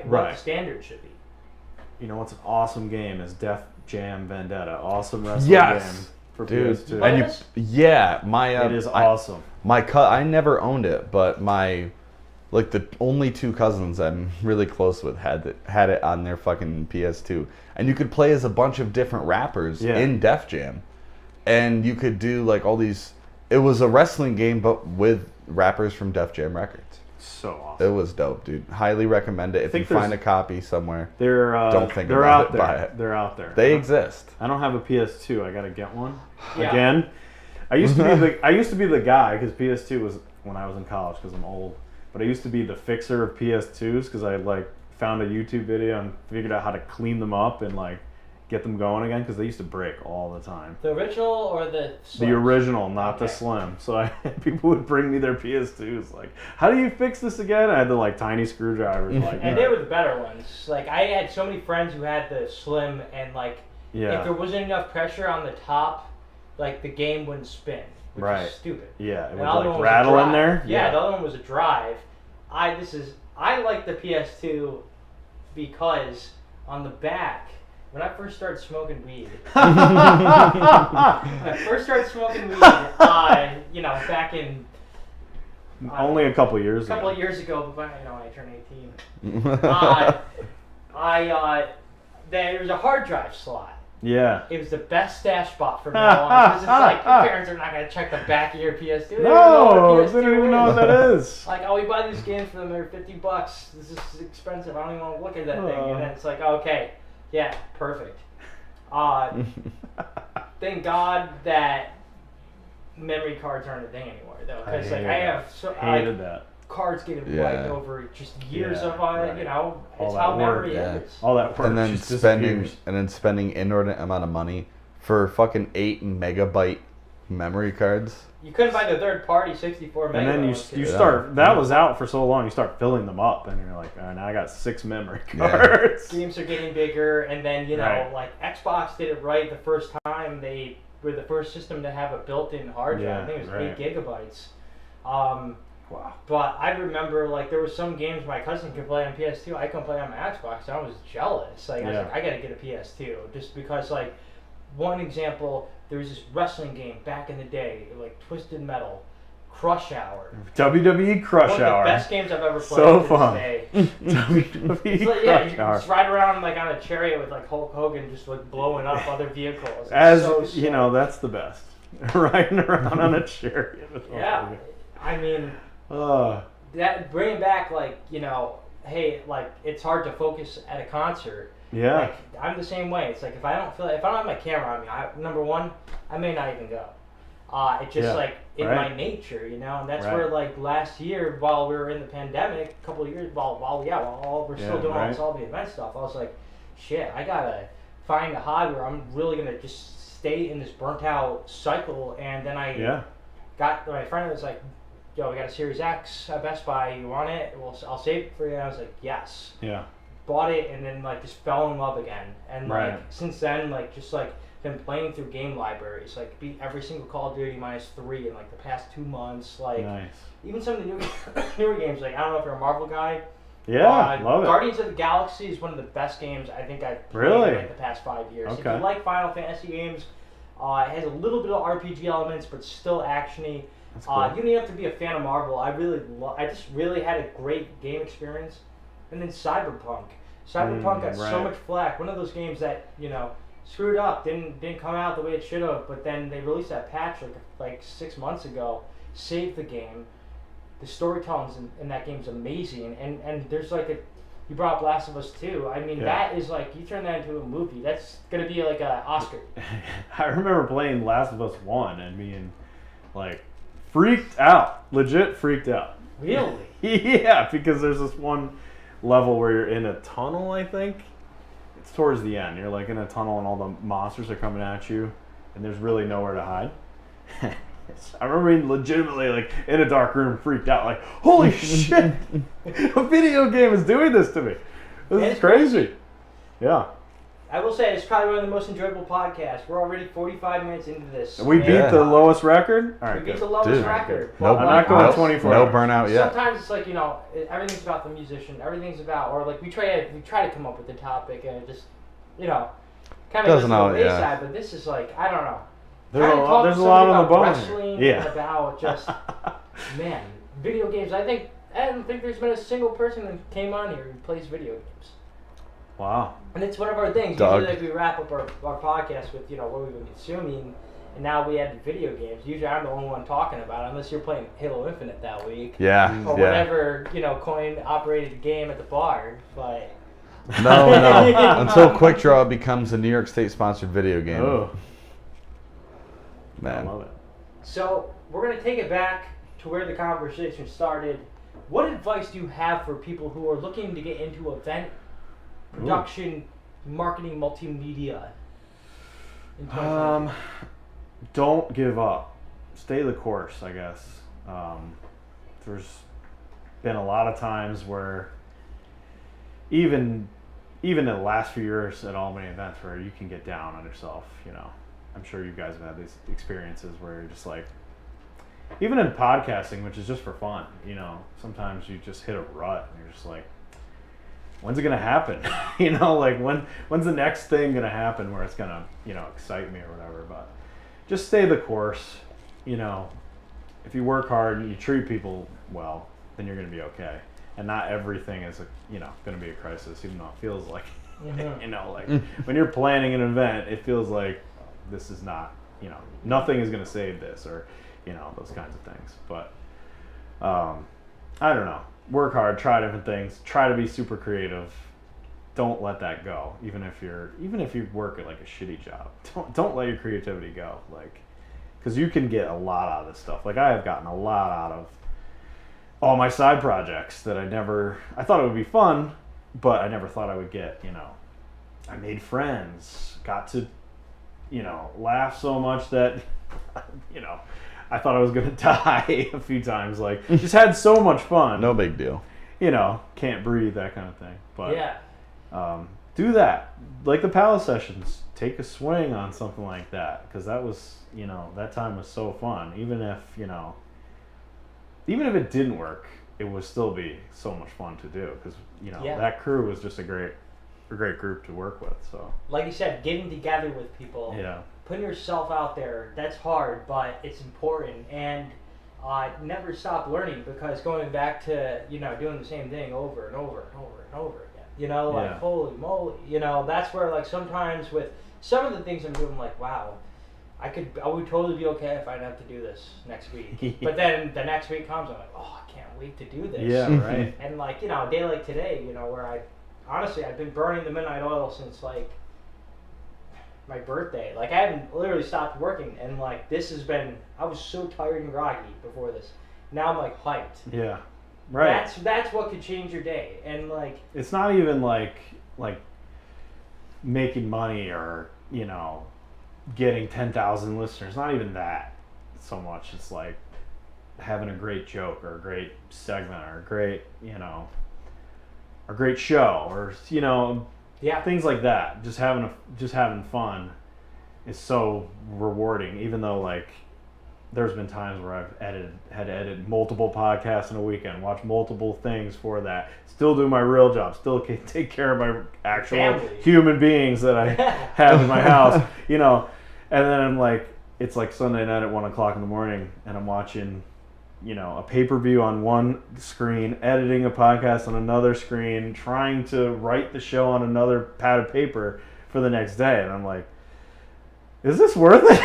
the standard should be. You know what's an awesome game is Def Jam Vendetta. Awesome wrestling game for PS2. And it is awesome. I never owned it, but the only 2 cousins I'm really close with had it on their fucking PS2, and you could play as a bunch of different rappers in Def Jam, and you could do like all these. It was a wrestling game, but with rappers from Def Jam Records. So awesome. It was dope, dude. Highly recommend it. If you find a copy somewhere, don't think about it. Buy it. They're out there. They exist. I don't have a PS2. I gotta get one. Again, I used to be the guy because PS2 was when I was in college because I'm old. But I used to be the fixer of PS2s because I like found a YouTube video and figured out how to clean them up and like get them going again because they used to break all the time. The original or the Slims? The original, not the Slim. So people would bring me their PS2s like, how do you fix this again? I had the like tiny screwdrivers. Like, and they were the better ones. Like I had so many friends who had the Slim and like if there wasn't enough pressure on the top, like the game wouldn't spin. Which is stupid. Yeah, it would like rattle in there. Yeah, the other one was a drive. I like the PS2 because on the back, when I first started smoking weed, back in only a couple years ago. A couple of years ago, but I turned 18. There was a hard drive slot. Yeah. It was the best stash spot for me because it's like your parents are not going to check the back of your PS2. No, they don't even know what that is. Like, we buy these games for them. They're $50. This is expensive. I don't even want to look at that thing. And then it's like, okay, yeah, perfect. Thank God that memory cards aren't a thing anymore, though. Because I have hated that. cards getting Yeah. wiped over just years Yeah, of right. you know, All it's that how work, memory yeah. is. All that work And then just disappears. spending inordinate amount of money for fucking 8 megabyte memory cards. You couldn't buy the third party 64 megabytes. And then you start, that was out for so long, you start filling them up, and you're like, all right, now I got 6 memory cards. Games are getting bigger, and then, you know, Right. like Xbox did it right the first time. They were the first system to have a built-in hard drive. Yeah, I think it was right. 8 gigabytes. Wow. But I remember, like, there were some games my cousin could play on PS2. I couldn't play on my Xbox. I was jealous. Like, I was Yeah. like, I gotta get a PS2. Just because, like, one example, there was this wrestling game back in the day, like Twisted Metal, Crush Hour. WWE Crush One Hour. of the best games I've ever played So to fun. this day. WWE So, yeah, you Crush Hour. just ride around like on a chariot with like Hulk Hogan just like blowing up other vehicles. It's As so you sick. know, that's the best. Riding around on a chariot. with Yeah, Hogan. I mean Uh, that bringing back like, you know, hey, like it's hard to focus at a concert. yeah. Like I'm the same way. It's like if I don't have my camera on me, number one, I may not even go. It's just Yeah, like in right. my nature, you know, and that's Right. where like last year while we were in the pandemic, a couple of years while we're still Yeah, doing right. all the event stuff, I was like, shit, I gotta find a hobby where I'm really gonna just stay in this burnt out cycle. And then I Yeah. got my friend was like, yo, we got a Series X at Best Buy, you want it? Well, I'll save it for you. And I was like, yes. Yeah. Bought it and then like just fell in love again. And like Right. since then, like just like been playing through game libraries, like beat every single Call of Duty -3 in like the past 2 months. Like Nice. even some of the newer games. Like I don't know if you're a Marvel guy. Yeah, love it. Guardians of the Galaxy is one of the best games I think I've played Really? in like the past 5 years. If Okay. you like Final Fantasy games, it has a little bit of RPG elements, but still actiony. That's cool. You don't have to be a fan of Marvel. I just really had a great game experience. And then Cyberpunk. Cyberpunk got so right. much flack. One of those games that, you know, screwed up, didn't come out the way it should have, but then they released that patch like 6 months ago, saved the game. The storytelling in that game's amazing, and there's like you brought up Last of Us 2. I mean, Yeah. that is like, you turn that into a movie, that's gonna be like an Oscar. I remember playing Last of Us 1 and being like freaked out. Legit freaked out. Really? Yeah, because there's this one level where you're in a tunnel, I think. It's towards the end. You're like in a tunnel and all the monsters are coming at you and there's really nowhere to hide. I remember being legitimately like in a dark room freaked out like, holy shit, a video game is doing this to me. This is crazy. Yeah. I will say, it's probably one of the most enjoyable podcasts. We're already 45 minutes into this. We beat Yeah. the lowest record? All right, We beat good. the lowest Dude. record. Nope. I'm not going 24 No hours. burnout yet. Sometimes it's like, you know, everything's about the musician. Everything's about, or like we try to come up with the topic and it just, you know, kind of goes to Doesn't the all- yeah. wayside. But this is like, I don't know. There's Trying to talk there's to a lot somebody on the about bone. wrestling Yeah. and about just, man, video games. I don't think there's been a single person that came on here who plays video games. Wow. And it's one of our things. Doug. Usually, like, we wrap up our podcast with, you know, what we've been consuming, and now we add video games. Usually, I'm the only one talking about it, unless you're playing Halo Infinite that week. Yeah. Or yeah. whatever, you know, coin-operated game at the bar. But No. Until Quick Draw becomes a New York State sponsored video game. Oh, I Man. love it. so we're gonna take it back to where the conversation started. What advice do you have for people who are looking to get into event production, marketing, multimedia? In 2020? Don't give up. Stay the course, I guess. There's been a lot of times where even in the last few years at Albany events where you can get down on yourself, you know. I'm sure you guys have had these experiences where you're just like, even in podcasting, which is just for fun, you know, sometimes you just hit a rut and you're just like, when's it gonna happen? You know, like when's the next thing gonna happen where it's gonna, you know, excite me or whatever. But just stay the course. You know, if you work hard and you treat people well, then you're gonna be okay. And not everything is gonna be a crisis, even though it feels like Mhm. you know, like when you're planning an event, it feels like this is not, you know, nothing is gonna save this, or you know, those kinds of things. But I don't know. Work hard, try different things, try to be super creative. Don't let that go. Even if you work at like a shitty job, don't let your creativity go. Like, because you can get a lot out of this stuff. Like I have gotten a lot out of all my side projects that I thought it would be fun, but I never thought I would get, I made friends, got to, laugh so much that, I thought I was going to die a few times. Like, just had so much fun. No big deal. Can't breathe, that kind of thing. But do that. Like the Palace sessions, take a swing on something like that, because that was, that time was so fun. Even if it didn't work, it would still be so much fun to do, because that crew was just a great group to work with. So, like you said, getting together with people, putting yourself out there, that's hard, but it's important. And never stop learning, because going back to doing the same thing over and over and over and over again, holy moly, that's where, like, sometimes with some of the things I'm doing, I'm like, wow, I would totally be okay if I didn't have to do this next week. But then the next week comes, I'm like, oh, I can't wait to do this. Yeah, right. And, like, a day like today, where I've been burning the midnight oil since, like, my birthday. Like, I haven't literally stopped working, and, like, I was so tired and groggy before this. Now I'm, like, hyped. Yeah, right. That's what could change your day. And, like, it's not even like making money or getting 10,000 listeners. Not even that so much. It's like having a great joke or a great segment or a great a great show, or things like that. Just having fun is so rewarding. Even though, like, there's been times where I've had to edit multiple podcasts in a weekend, watch multiple things for that, still do my real job, still take care of my actual family, human beings that I have in my house, and then I'm like, it's like Sunday night at 1:00 in the morning, and I'm watching, a pay-per-view on one screen, editing a podcast on another screen, trying to write the show on another pad of paper for the next day, and I'm like, is this worth it?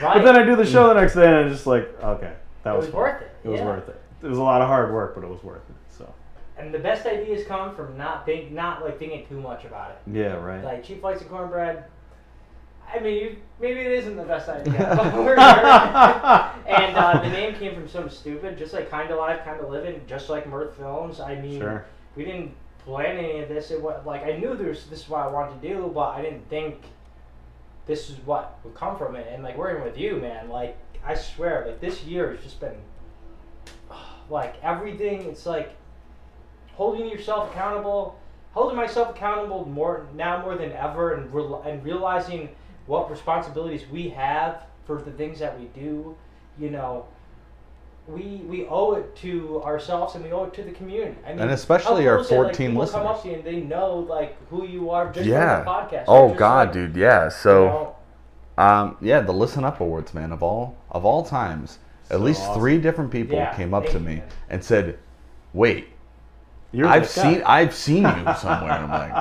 Right. But then I do the show the next day, and I'm just like, okay, that was fun. Worth it. It was worth it. It was a lot of hard work, but it was worth it. So. And the best ideas come from not thinking too much about it. Yeah, right. Like cheap flights of cornbread. I mean, maybe it isn't the best idea, but we're here. And the name came from something stupid, just like Kinda Live, Kinda Living, just like Mirth Films. I mean, we didn't plan any of this. It was like, I knew this is what I wanted to do, but I didn't think this is what would come from it. And like working with you, man, like I swear, like this year has just been like everything. It's like holding myself accountable more than ever, and realizing what responsibilities we have for the things that we do. We owe it to ourselves, and we owe it to the community. I mean, and especially our 14 people listeners. Come up to you and they know like who you are just from the podcast. Oh God, dude, yeah. So, the Listen Up Awards, man, of all times, at least awesome. 3 different people came up to me and said, "Wait, I've seen you somewhere." And I'm like,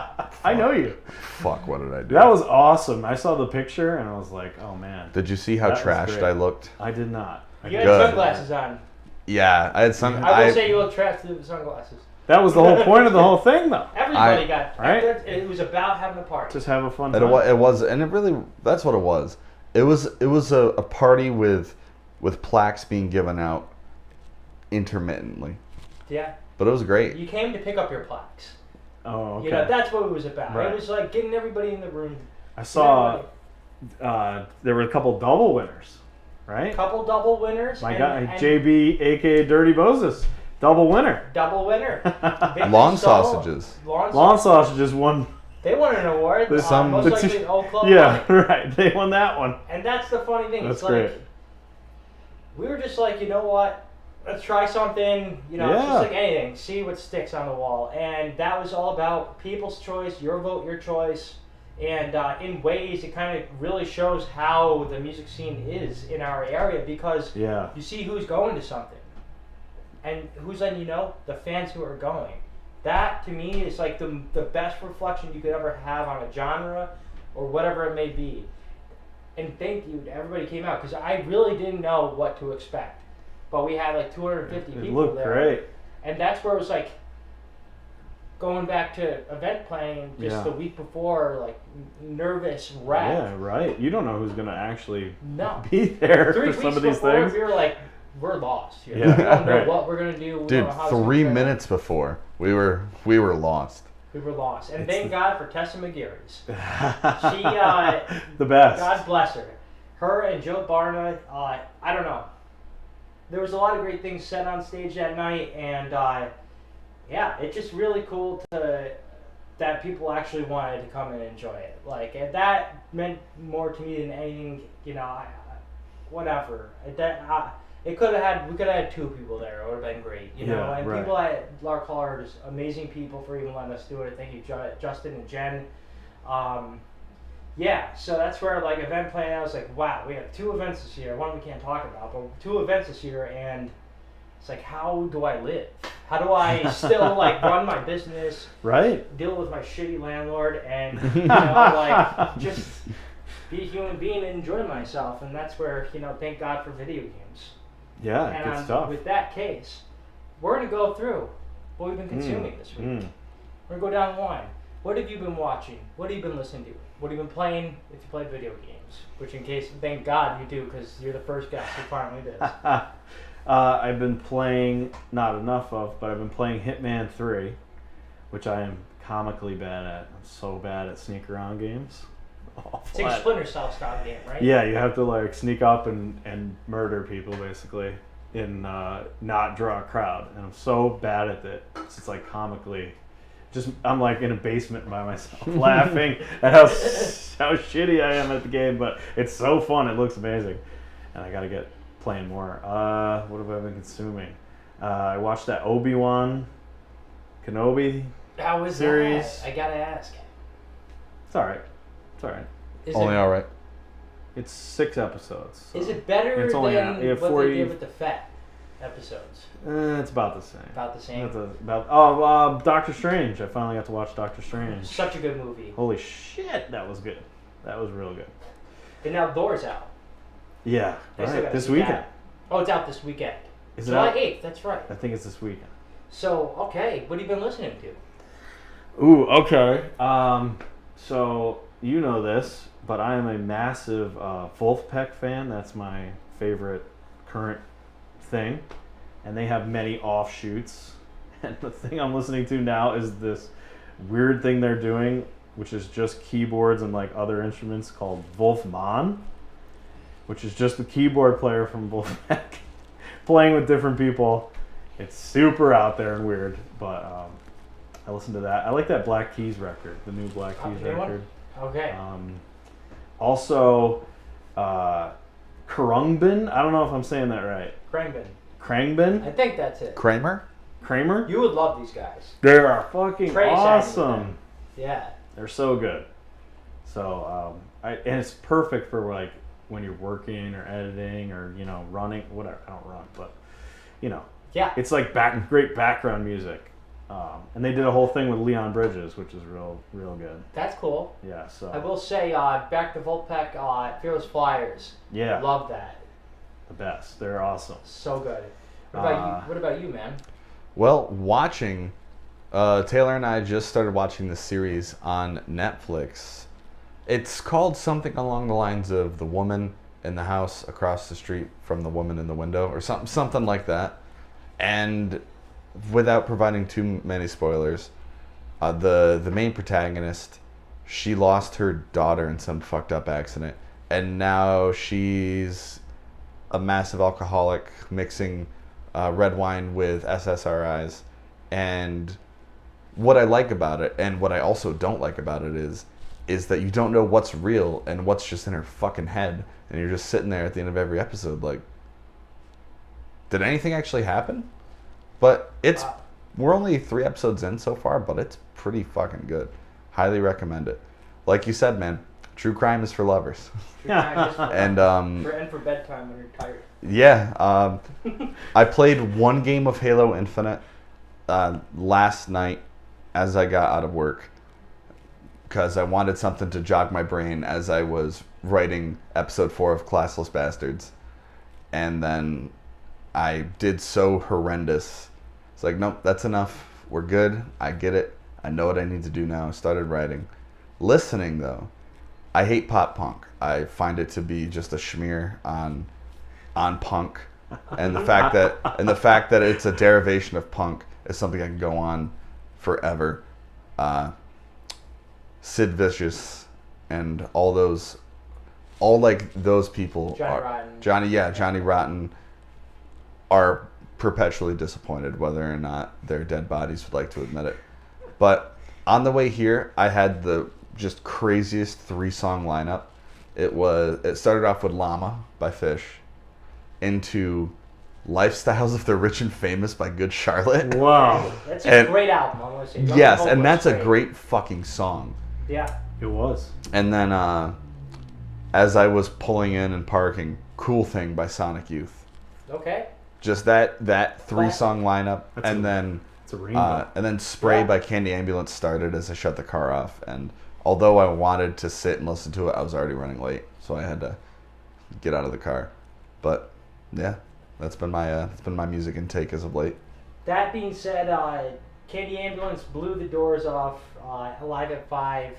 I know you. Fuck, what did I do? That was awesome. I saw the picture and I was like, oh man. Did you see how trashed I looked? I did not. You had sunglasses on. Yeah, I had I will say you look trashed with sunglasses. That was the whole point of the whole thing, though. Everybody got right. It was about having a party. Just have a fun time. It was, and it really, that's what it was. It was a party with plaques being given out intermittently. Yeah. But it was great. You came to pick up your plaques. Oh, okay. That's what it was about. Right. It was like getting everybody in the room. I saw there were a couple double winners, right? Couple double winners. My guy, JB, aka Dirty Moses, double winner. Double winner. Lawn sausages. Lawn sausages won. They won an award. Most likely an old club. Yeah, right. They won that one. And that's the funny thing. That's it's great. Like, we were just like, you know what? Let's try something. It's just like anything. See what sticks on the wall. And that was all about people's choice, your vote, your choice. And in ways, it kind of really shows how the music scene is in our area, because you see who's going to something. And who's letting you know? The fans who are going. That, to me, is like the best reflection you could ever have on a genre or whatever it may be. And thank you to everybody who came out, because I really didn't know what to expect. But we had like 250 people there. It looked great. And that's where it was like going back to event planning just the week before, like nervous wreck. Yeah, right. You don't know who's going to actually be there 3 for some of weeks these before, things. We were like we're lost. You know? Yeah. We don't know Right. what we're gonna do. We Dude, don't know how it's gonna 3 turn out. minutes before we were lost. We were lost, and thank God for Tessa McGarry's. She, the best. God bless her. Her and Joe Barna. I don't know. There was a lot of great things said on stage that night, and yeah, it's just really cool that people actually wanted to come and enjoy it. Like, and that meant more to me than anything. You know, whatever. We could have had 2 people there. It would have been great, you know. Yeah, And right. people at Lark Hall are just amazing people for even letting us do it. Thank you, Justin and Jen. Yeah, so that's where, like, event planning, I was like, wow, we have 2 events this year. One we can't talk about, but 2 events this year, and it's like, how do I live? How do I still, like, run my business, Right. deal with my shitty landlord, and, you know, like, just be a human being and enjoy myself? And that's where, you know, thank God for video games. Yeah, And good stuff. with that case, we're going to go through what we've been consuming this week. We're going to go down the line. What have you been watching? What have you been listening to? What have you been playing if you play video games? Which, in case, thank God you do, because you're the first guest who finally did. I've been playing, not enough of, but I've been playing Hitman 3, which I am comically bad at. I'm so bad at sneak around games. It's like a Splinter Cell style game, right? Yeah, you have to like sneak up and murder people basically and not draw a crowd. And I'm so bad at it. It's like comically, just I'm like in a basement by myself laughing at how shitty I am at the game. But it's so fun. It looks amazing, and I gotta get playing more. What have I been consuming? I watched that Obi-Wan Kenobi How was series. that? I gotta ask. It's all right. It's all right. Only all right. It's 6 episodes. So Is it better It's than only what 40 they did with the Fett episodes? It's about the same. About the same? Doctor Strange. I finally got to watch Doctor Strange. Such a good movie. Holy shit, that was good. That was real good. And now Thor's out. Yeah, I still right. gotta This see weekend. that. Oh, it's out this weekend. Is it July out? 8th, that's right. I think it's this weekend. So, okay, what have you been listening to? Ooh, okay. So you know this, but I am a massive Wolfpack fan. That's my favorite current thing, and they have many offshoots. And the thing I'm listening to now is this weird thing they're doing, which is just keyboards and like other instruments called Wolfman, which is just the keyboard player from Wolfpack playing with different people. It's super out there and weird, but I listen to that. I like that Black Keys record, the new Black Keys new one? record. Okay. Also, Khruangbin. I don't know if I'm saying that right. Krangbin. Khruangbin? I think that's it. Kramer? Kramer? You would love these guys. They are fucking Trey sang with awesome. them. Yeah. They're so good. So, and it's perfect for like when you're working or editing or running, whatever. I don't run, but Yeah. it's like great background music. And they did a whole thing with Leon Bridges, which is real good. That's cool. Yeah. So I will say, back to Voltpack, Fearless Flyers. yeah, Love that. the best. They're awesome. So good. What about you? What about you, man? Well, watching, Taylor and I just started watching this series on Netflix. It's called something along the lines of The Woman in the House Across the Street from the Woman in the Window, or something like that. And without providing too many spoilers, the main protagonist, she lost her daughter in some fucked up accident, and now she's a massive alcoholic mixing red wine with SSRIs. And what I like about it, and what I also don't like about it, is that you don't know what's real and what's just in her fucking head, and you're just sitting there at the end of every episode like, did anything actually happen? But we're only 3 episodes in so far, but it's pretty fucking good. Highly recommend it. Like you said, man, true crime is for lovers. And for bedtime when you're tired. yeah, I played 1 game of Halo Infinite last night as I got out of work, because I wanted something to jog my brain as I was writing episode 4 of Classless Bastards. And then I did so horrendous. It's like, nope, that's enough. We're good. I get it. I know what I need to do now. I started writing. Listening, though, I hate pop punk. I find it to be just a schmear on punk. and the fact that it's a derivation of punk is something I can go on forever. Sid Vicious and all those people Johnny Rotten are perpetually disappointed whether or not their dead bodies would like to admit it. But on the way here, I had the just craziest 3-song lineup. It started off with Llama by Fish, into Lifestyles of the Rich and Famous by Good Charlotte. Wow. That's a great album, I want to say. Yes, and that's a great fucking song. Yeah. It was. And then as I was pulling in and parking, Cool Thing by Sonic Youth. Okay. Just that 3-song lineup, and then Spray by Candy Ambulance started as I shut the car off. And although I wanted to sit and listen to it, I was already running late, so I had to get out of the car. But yeah, that's been my music intake as of late. That being said, Candy Ambulance blew the doors off Alive at 5.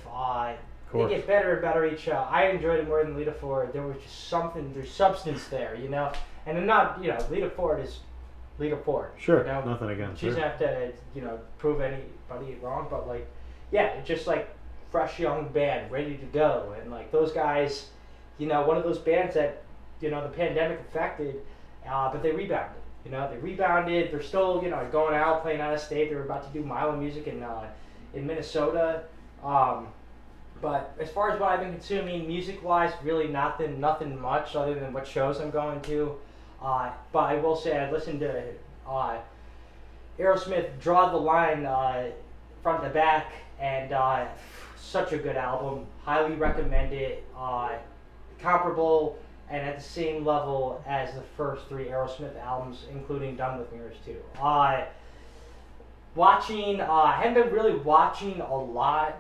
They get better and better each show. I enjoyed it more than Lita Ford. There was just there's substance there, you know? And I'm not, Lita Ford is Lita Ford. Sure, you know? nothing against her. She doesn't have to, prove anybody wrong, but, it's just, fresh young band, ready to go. And, those guys, one of those bands that, the pandemic affected, but they rebounded. They rebounded. They're still, going out, playing out of state. They were about to do Milo Music in Minnesota. But as far as what I've been consuming, music-wise, really nothing much other than what shows I'm going to. But I will say I listened to Aerosmith Draw the Line front to back, and such a good album. Highly recommend it. Comparable and at the same level as the first 3 Aerosmith albums, including Done With Mirrors 2. I haven't been really watching a lot.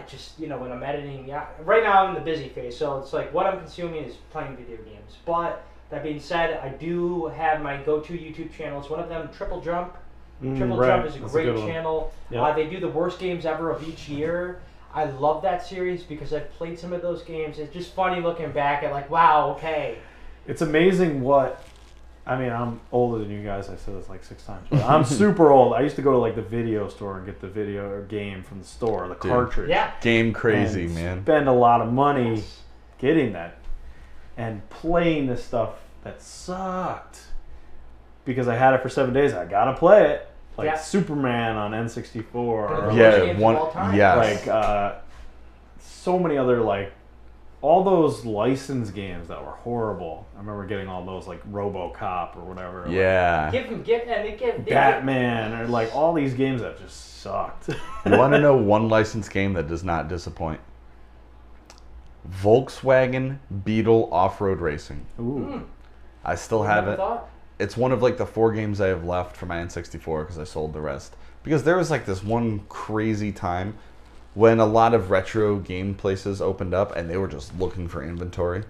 Just, when I'm editing. Yeah, right now I'm in the busy phase, so it's what I'm consuming is playing video games. But that being said, I do have my go-to YouTube channels. One of them, Triple Jump. Jump is a great channel. Yep. They do the worst games ever of each year. I love that series because I've played some of those games. It's just funny looking back at wow, okay. It's amazing I'm older than you guys. I said this 6 times. But I'm super old. I used to go to the video store and get the video or game from the store, the cartridge. Yeah. Game crazy, man. Spend a lot of money getting that and playing this stuff that sucked because I had it for 7 days. I gotta play it. Superman on N64. So many other all those licensed games that were horrible. I remember getting all those RoboCop or whatever. Yeah. Batman or all these games that just sucked. You want to know one licensed game that does not disappoint? Volkswagen Beetle Off-Road Racing. Ooh. I still have it. It's one of the 4 games I have left for my N64 because I sold the rest. Because there was this one crazy time when a lot of retro game places opened up and they were just looking for inventory,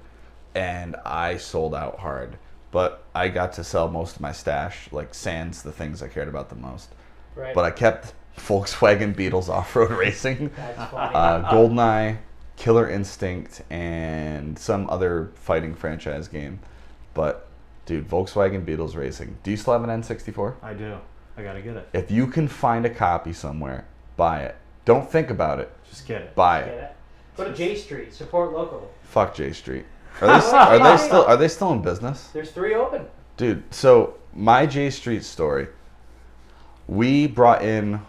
and I sold out hard. But I got to sell most of my stash, sans the things I cared about the most. Right. But I kept Volkswagen Beetles Off-Road Racing, That's funny. GoldenEye, Killer Instinct, and some other fighting franchise game. But dude, Volkswagen Beetles Racing. Do you still have an N64? I do. I gotta get it. If you can find a copy somewhere, buy it. Don't think about it. Just get it. Buy it. Go to J Street. Support local. Fuck J Street. Are they still in business? There's 3 open. Dude, so my J Street story. We brought in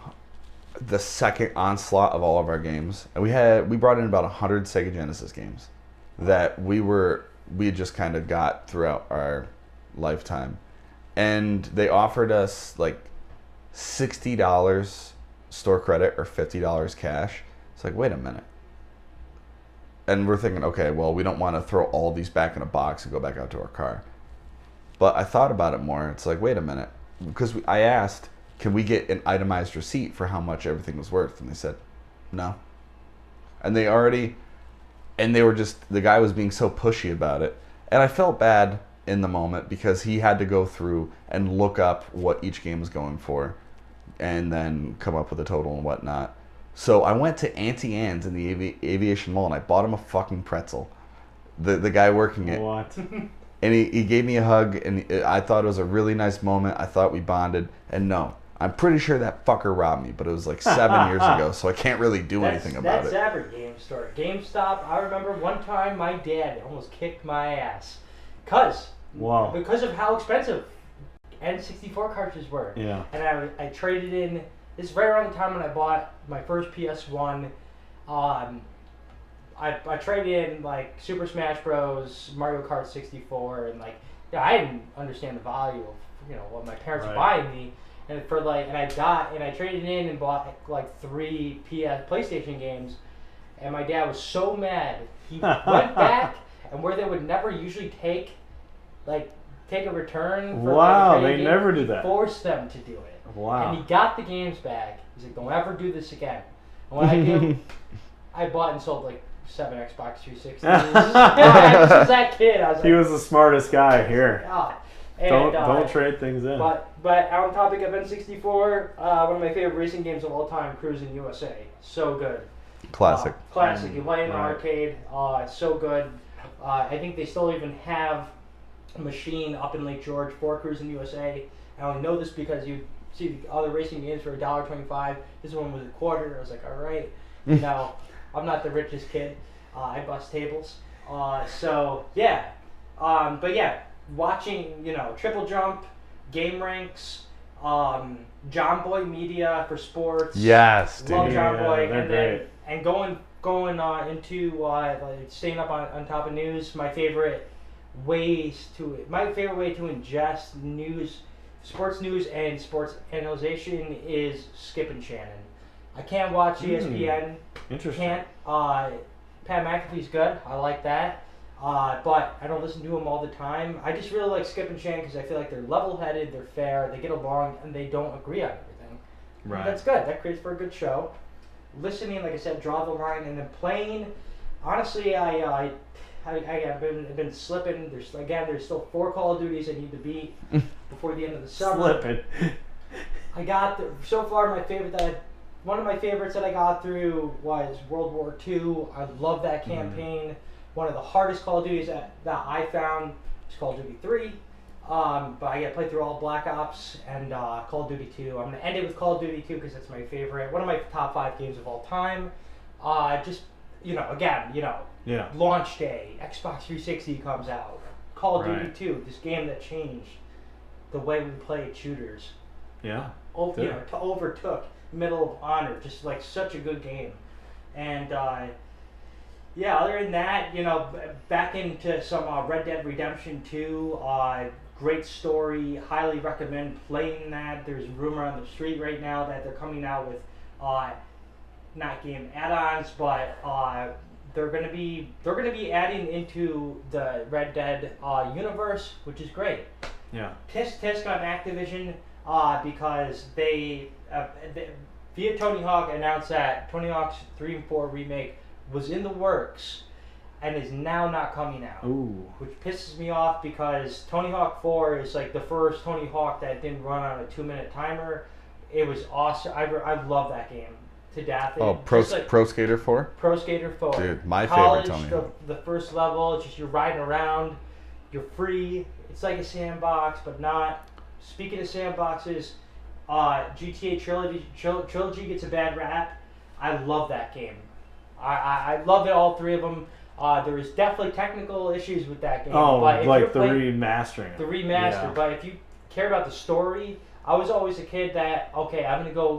the second onslaught of all of our games, and we brought in about 100 Sega Genesis games that we had just kind of got throughout our lifetime, and they offered us $60 store credit or $50 cash. It's wait a minute. And we're thinking, okay, well, we don't want to throw all these back in a box and go back out to our car. But I thought about it more. It's wait a minute. Because I asked, can we get an itemized receipt for how much everything was worth? And they said, no. And they were just, the guy was being so pushy about it. And I felt bad in the moment because he had to go through and look up what each game was going for and then come up with a total and whatnot. So I went to Auntie Anne's in the Aviation Mall and I bought him a fucking pretzel. The guy working it. What? And he gave me a hug, and I thought it was a really nice moment. I thought we bonded. And no, I'm pretty sure that fucker robbed me, but it was like 7 years ago, so I can't really do anything about it. That's every game store. GameStop, I remember one time my dad almost kicked my ass. Because of how expensive N64 cartridges were. Yeah. And I traded in, this is right around the time when I bought my first PS1. I traded in like Super Smash Bros, Mario Kart 64, and like I didn't understand the value of what my parents were buying me, and I traded in and bought like 3 PlayStation games, and my dad was so mad he went back and where they would never usually take a return. For, they never do that. Forced them to do it. Wow. And he got the games back. He's like, don't ever do this again. And when I did, I bought and sold like 7 Xbox 360s. Just as that kid, I was he was the smartest guy here. And, don't trade things in. But on topic of N64, one of my favorite racing games of all time, Cruising USA. So good. Classic. You play in the arcade. It's so good. I think they still even have a machine up in Lake George for Cruising USA. I only know this because you see the other racing games for $1.25. This one was $0.25. I was like, all right, I'm not the richest kid. I bust tables. So yeah, but yeah, watching Triple Jump, Game Ranks, John Boy Media for sports. Yes, dude. Love John Boy, they're great. And going into like staying up on top of news. My favorite way to ingest news, sports news and sports analyzation is Skip and Shannon. I can't watch ESPN. Interesting. Can't. Pat McAfee's good. I like that. But I don't listen to him all the time. I just really like Skip and Shannon because I feel like they're level-headed, they're fair, they get along, and they don't agree on everything. Right. That's good. That creates for a good show. Listening, like I said, draw the line, and then playing. Honestly, I've been slipping. There's still 4 Call of Duties I need to beat before the end of the summer. Slipping. So far one of my favorites that I got through was World War II. I love that campaign. One of the hardest Call of Duties that I found was Call of Duty 3. But I got to play through all Black Ops and Call of Duty 2. I'm going to end it with Call of Duty 2 because that's my favorite. One of my top 5 games of all time. Launch day, Xbox 360 comes out. Call of Duty 2, this game that changed the way we played shooters. Yeah. Overtook Medal of Honor, just like such a good game. And other than that, back into some Red Dead Redemption 2. Great story, highly recommend playing that. There's rumor on the street right now that they're coming out with not game add-ons, but they're gonna be adding into the Red Dead universe, which is great. Yeah. Tisk on Activision because they via Tony Hawk announced that Tony Hawk's 3 and 4 remake was in the works and is now not coming out. Ooh. Which pisses me off because Tony Hawk 4 is like the first Tony Hawk that didn't run on a 2-minute timer. It was awesome. I love that game to death. Pro Skater 4? Pro Skater 4. Dude, my College, favorite Tony Hawk. The first level, it's just you're riding around, you're free. It's like a sandbox, but not. Speaking of sandboxes, GTA Trilogy gets a bad rap. I love that game. I love it, all 3 of them. There is definitely technical issues with that game. Oh, but like the remastering. The remaster. Yeah. But if you care about the story, I was always a kid that, okay, I'm going to go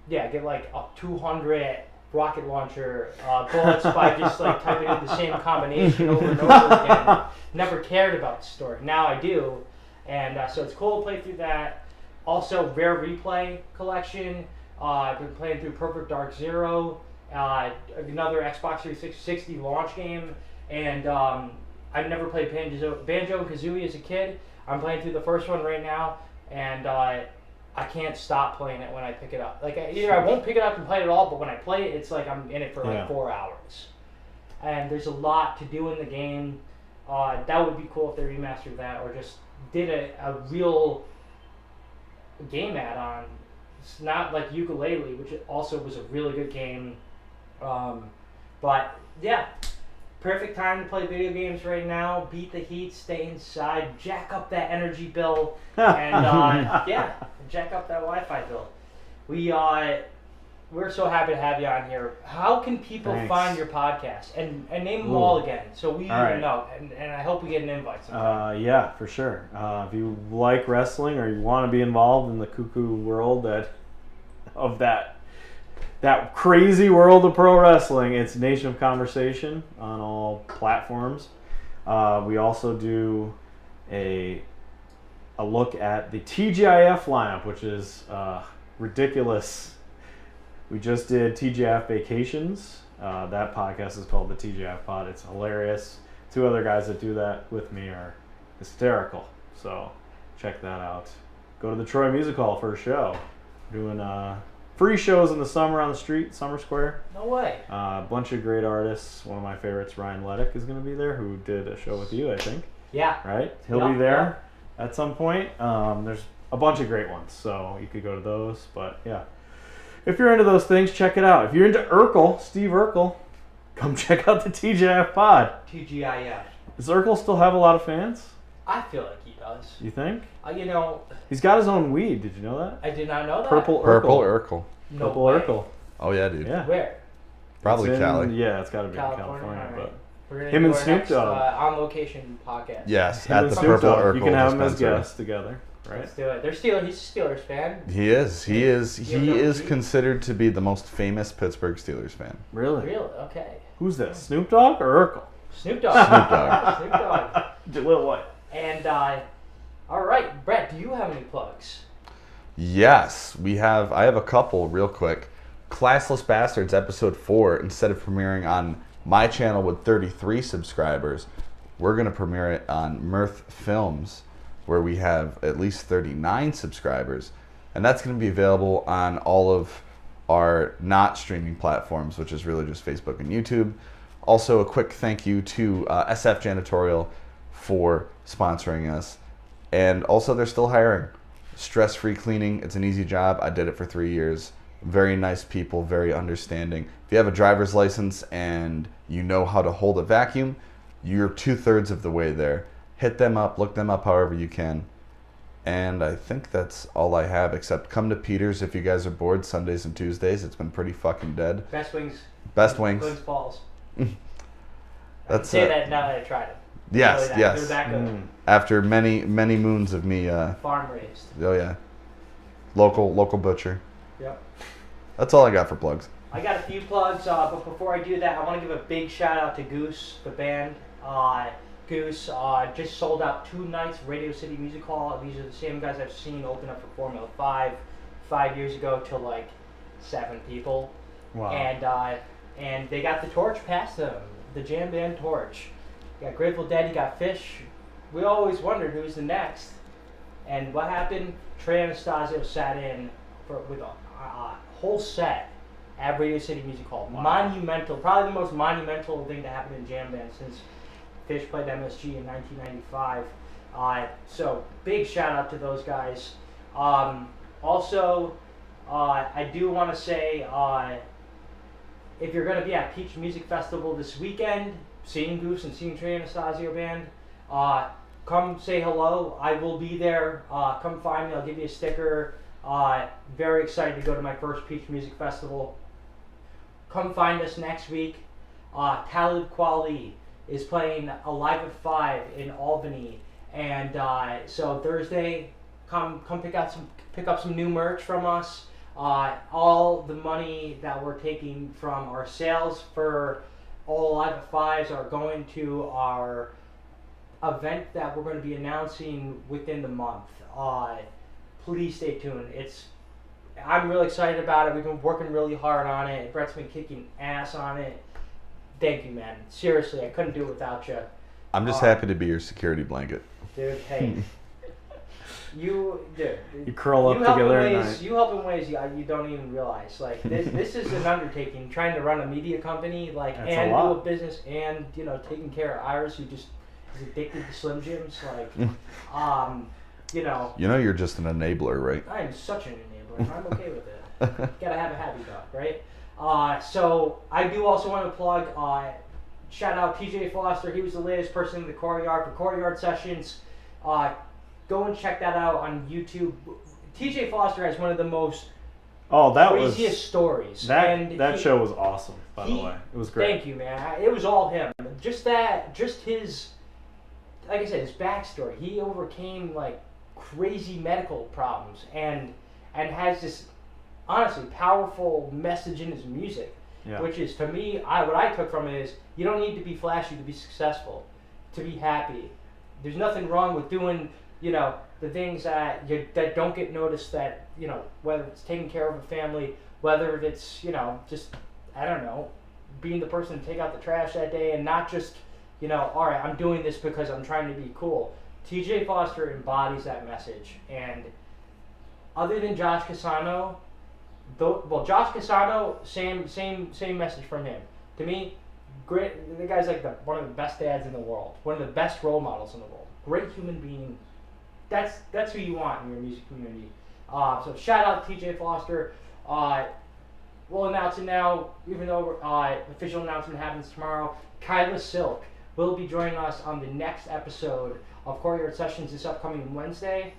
get like 200 rocket launcher bullets by just like typing in the same combination over and over again. Never cared about the story. Now I do. And so it's cool to play through that. Also, Rare Replay Collection. I've been playing through Perfect Dark Zero. Another Xbox 360 launch game, and I've never played Banjo Kazooie as a kid. I'm playing through the first one right now, and I can't stop playing it when I pick it up. Like either I won't pick it up and play it all, but when I play it, it's like I'm in it for like 4 hours. And there's a lot to do in the game. That would be cool if they remastered that or just did a real game add-on. It's not like Ukulele, which also was a really good game. But yeah, Perfect time to play video games right now. Beat the heat, stay inside, jack up that energy bill, and jack up that Wi-Fi bill. We're so happy to have you on here. How can people find your podcast? And name them all again, so we even know. And I hope we get an invite sometime. Yeah, for sure. If you like wrestling or you want to be involved in the cuckoo world of that crazy world of pro wrestling, it's Nation of Conversation on all platforms. We also do a look at the TGIF lineup, which is ridiculous. We just did TGIF Vacations. That podcast is called the TGIF Pod. It's hilarious. 2 other guys that do that with me are hysterical. So check that out. Go to the Troy Music Hall for a show. Doing free shows in the summer on the street, Summer Square. No way. A bunch of great artists. One of my favorites, Ryan Leddick, is going to be there, who did a show with you, I think. Yeah. Right? He'll be there at some point. There's a bunch of great ones, so you could go to those. But yeah, if you're into those things, check it out. If you're into Urkel, Steve Urkel, come check out the TGIF Pod. TGIF. Does Urkel still have a lot of fans? I feel like he does. You think? He's got his own weed. Did you know that? I did not know that. Purple Urkel. No Purple way. Urkel. Oh yeah, dude. Yeah. Where? Probably Cali. Yeah, it's got to be California, in California. right. We're gonna Him do and our Snoop next, Dogg. on location podcast. Yes, Him at and the Snoop Purple Dogg. Urkel You can have them as dispensary. guests together, right? Let's do it. They're Steelers. He's a Steelers fan. He is. He is. You He know is he- considered to be the most famous Pittsburgh Steelers fan. Really? Really? Okay. Who's this? Snoop Dogg or Urkel? Snoop Dogg. Snoop Dogg. Snoop Dogg. Lil what? And all right, Brett. Do you have any plugs? Yes, we have. I have a couple real quick. Classless Bastards episode 4, instead of premiering on my channel with 33 subscribers, we're going to premiere it on Mirth Films, where we have at least 39 subscribers. And that's going to be available on all of our not streaming platforms, which is really just Facebook and YouTube. Also, a quick thank you to SF Janitorial for sponsoring us. And also, they're still hiring. Stress-free cleaning. It's an easy job. I did it for 3 years. Very nice people, very understanding. If you have a driver's license and you know how to hold a vacuum, you're 2/3 of the way there. Hit them up, look them up however you can. And I think that's all I have, except come to Peter's if you guys are bored Sundays and Tuesdays. It's been pretty fucking dead. Best wings. Best wings. Wings Falls. That's Say that now that I tried it. Yes, Really, yes. They're that good. After many moons of me, Farm raised. oh yeah, local butcher. Yep. That's all I got for plugs. I got a few plugs, but before I do that, I want to give a big shout out to Goose, the band. Goose just sold out 2 nights, Radio City Music Hall. These are the same guys I've seen open up for Formula 5 years ago to like 7 people. Wow. And they got the torch past them, the jam band torch. You got Grateful Dead, you got Fish. We always wondered who's the next. And what happened? Trey Anastasio sat in with a whole set at Radio City Music Hall. Wow. Monumental, probably the most monumental thing to happen in jam band since Fish played MSG in 1995. So big shout out to those guys. Also, I do want to say, if you're going to be at Peach Music Festival this weekend, seeing Goose and seeing Trey Anastasio band, come say hello. I will be there. Come find me. I'll give you a sticker. Very excited to go to my first Peach Music Festival. Come find us next week. Talib Kweli is playing Alive at 5 in Albany, and so Thursday, come pick up some new merch from us. All the money that we're taking from our sales for all Alive at 5s are going to our event that we're going to be announcing within the month. Please stay tuned. I'm really excited about it. We've been working really hard on it. Brett's been kicking ass on it. Thank you, man. Seriously, I couldn't do it without you. I'm just happy to be your security blanket. Dude, hey. You curl up help together in at ways, night. You help in ways you don't even realize. Like this is an undertaking. Trying to run a media company, That's and a lot. do a business, and taking care of Iris, who just is addicted to Slim Jims. You're just an enabler, right? I am such an enabler, and I'm okay with it. Gotta have a happy dog, right? So I do also want to plug shout out TJ Foster. He was the latest person in the Courtyard for Courtyard Sessions. Go and check that out on YouTube. TJ Foster has one of the most craziest stories. That show was awesome, by the way. It was great. Thank you, man. It was all him. Just his, like I said, his backstory. He overcame like crazy medical problems and has this honestly powerful message in his music. Yeah. Which is, to me, what I took from it is, you don't need to be flashy to be successful, to be happy. There's nothing wrong with doing, the things that don't get noticed, that, whether it's taking care of a family, whether it's, just, I don't know, being the person to take out the trash that day, and not just, all right, I'm doing this because I'm trying to be cool. TJ Foster embodies that message. And other than Josh Cassano, Josh Cassano, same message from him. To me, great. The guy's like one of the best dads in the world, one of the best role models in the world. Great human being. That's who you want in your music community. So shout out to TJ Foster. We'll announce it now, even though official announcement happens tomorrow. Kyla Silk will be joining us on the next episode of Courtyard Sessions this upcoming Wednesday.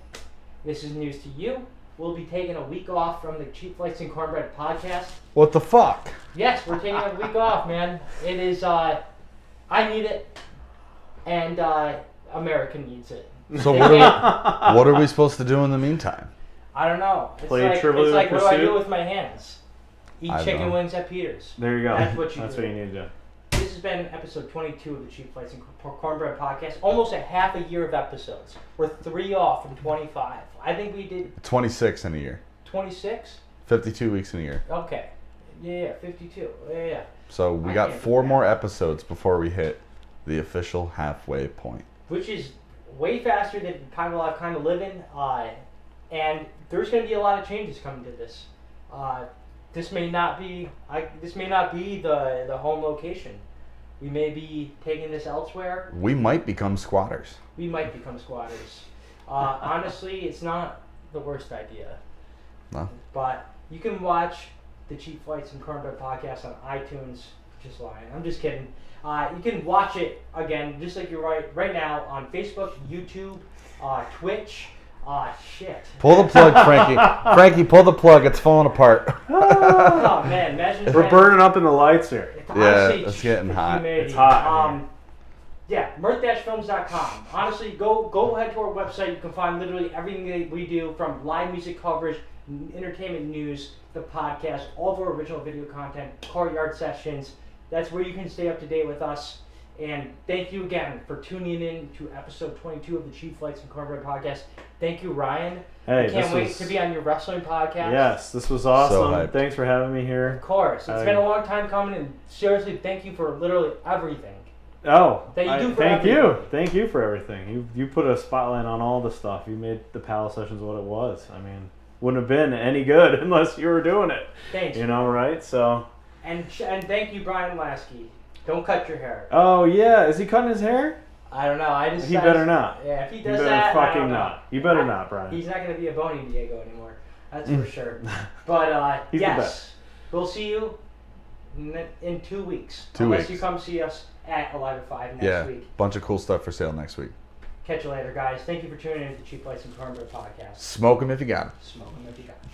This is news to you. We'll be taking a week off from the Cheap Flights and Cornbread podcast. What the fuck? Yes, we're taking a week off, man. It is, I need it, and America needs it. So what are we supposed to do in the meantime? I don't know. It's Trivial like Pursuit? what do I do with my hands? Eat chicken wings at Peter's. There you go. That's what you need to do. This has been episode 22 of the Cheap Flights and Cornbread podcast. Almost a half a year of episodes. We're 3 off from 25. I think we did 26 in a year. 26? 52 weeks in a year. Okay. Yeah, 52. Yeah. So we got 4 more episodes before we hit the official halfway point. Which is way faster than kind of living. And there's going to be a lot of changes coming to this. This may not be the home location. We may be taking this elsewhere. We might become squatters. Honestly, it's not the worst idea. No. But you can watch the Cheap Flights and Cornbread podcast on iTunes. Just lying. I'm just kidding. You can watch it again, just like you're right now, on Facebook, YouTube, Twitch. Shit. Pull the plug, Frankie. Frankie, pull the plug. It's falling apart. Oh, man. Imagine We're burning up in the lights here. It's getting hot. It's hot. Yeah, mirth-films.com. Honestly, go ahead to our website. You can find literally everything that we do, from live music coverage, entertainment news, the podcast, all of our original video content, Courtyard Sessions. That's where you can stay up to date with us. And thank you again for tuning in to episode 22 of the Cheap Flights and Cornbread podcast. Thank you, Ryan. Hey, I can't wait to be on your wrestling podcast. Yes, this was awesome. So thanks for having me here. Of course. It's been a long time coming, and seriously, thank you for literally everything. Oh, that you do for thank everything. you. Thank you for everything. You put a spotlight on all the stuff. You made the Palace Sessions what it was. I mean, wouldn't have been any good unless you were doing it. Thanks. Right? So. And thank you, Brian Lasky. Don't cut your hair. Oh yeah, is he cutting his hair? I don't know. He better not. Yeah, if he does you better that, fucking I don't know. not. You better not, Brian. He's not going to be a Bony Diego anymore. That's for sure. But He's the best. We'll see you in 2 weeks. 2 Unless weeks. you come see us at Alive at 5 next week. Bunch of cool stuff for sale next week. Catch you later, guys. Thank you for tuning in to the Cheap Flights and Cornbread podcast. Smoke 'em if you got 'em. Smoke 'em if you got 'em.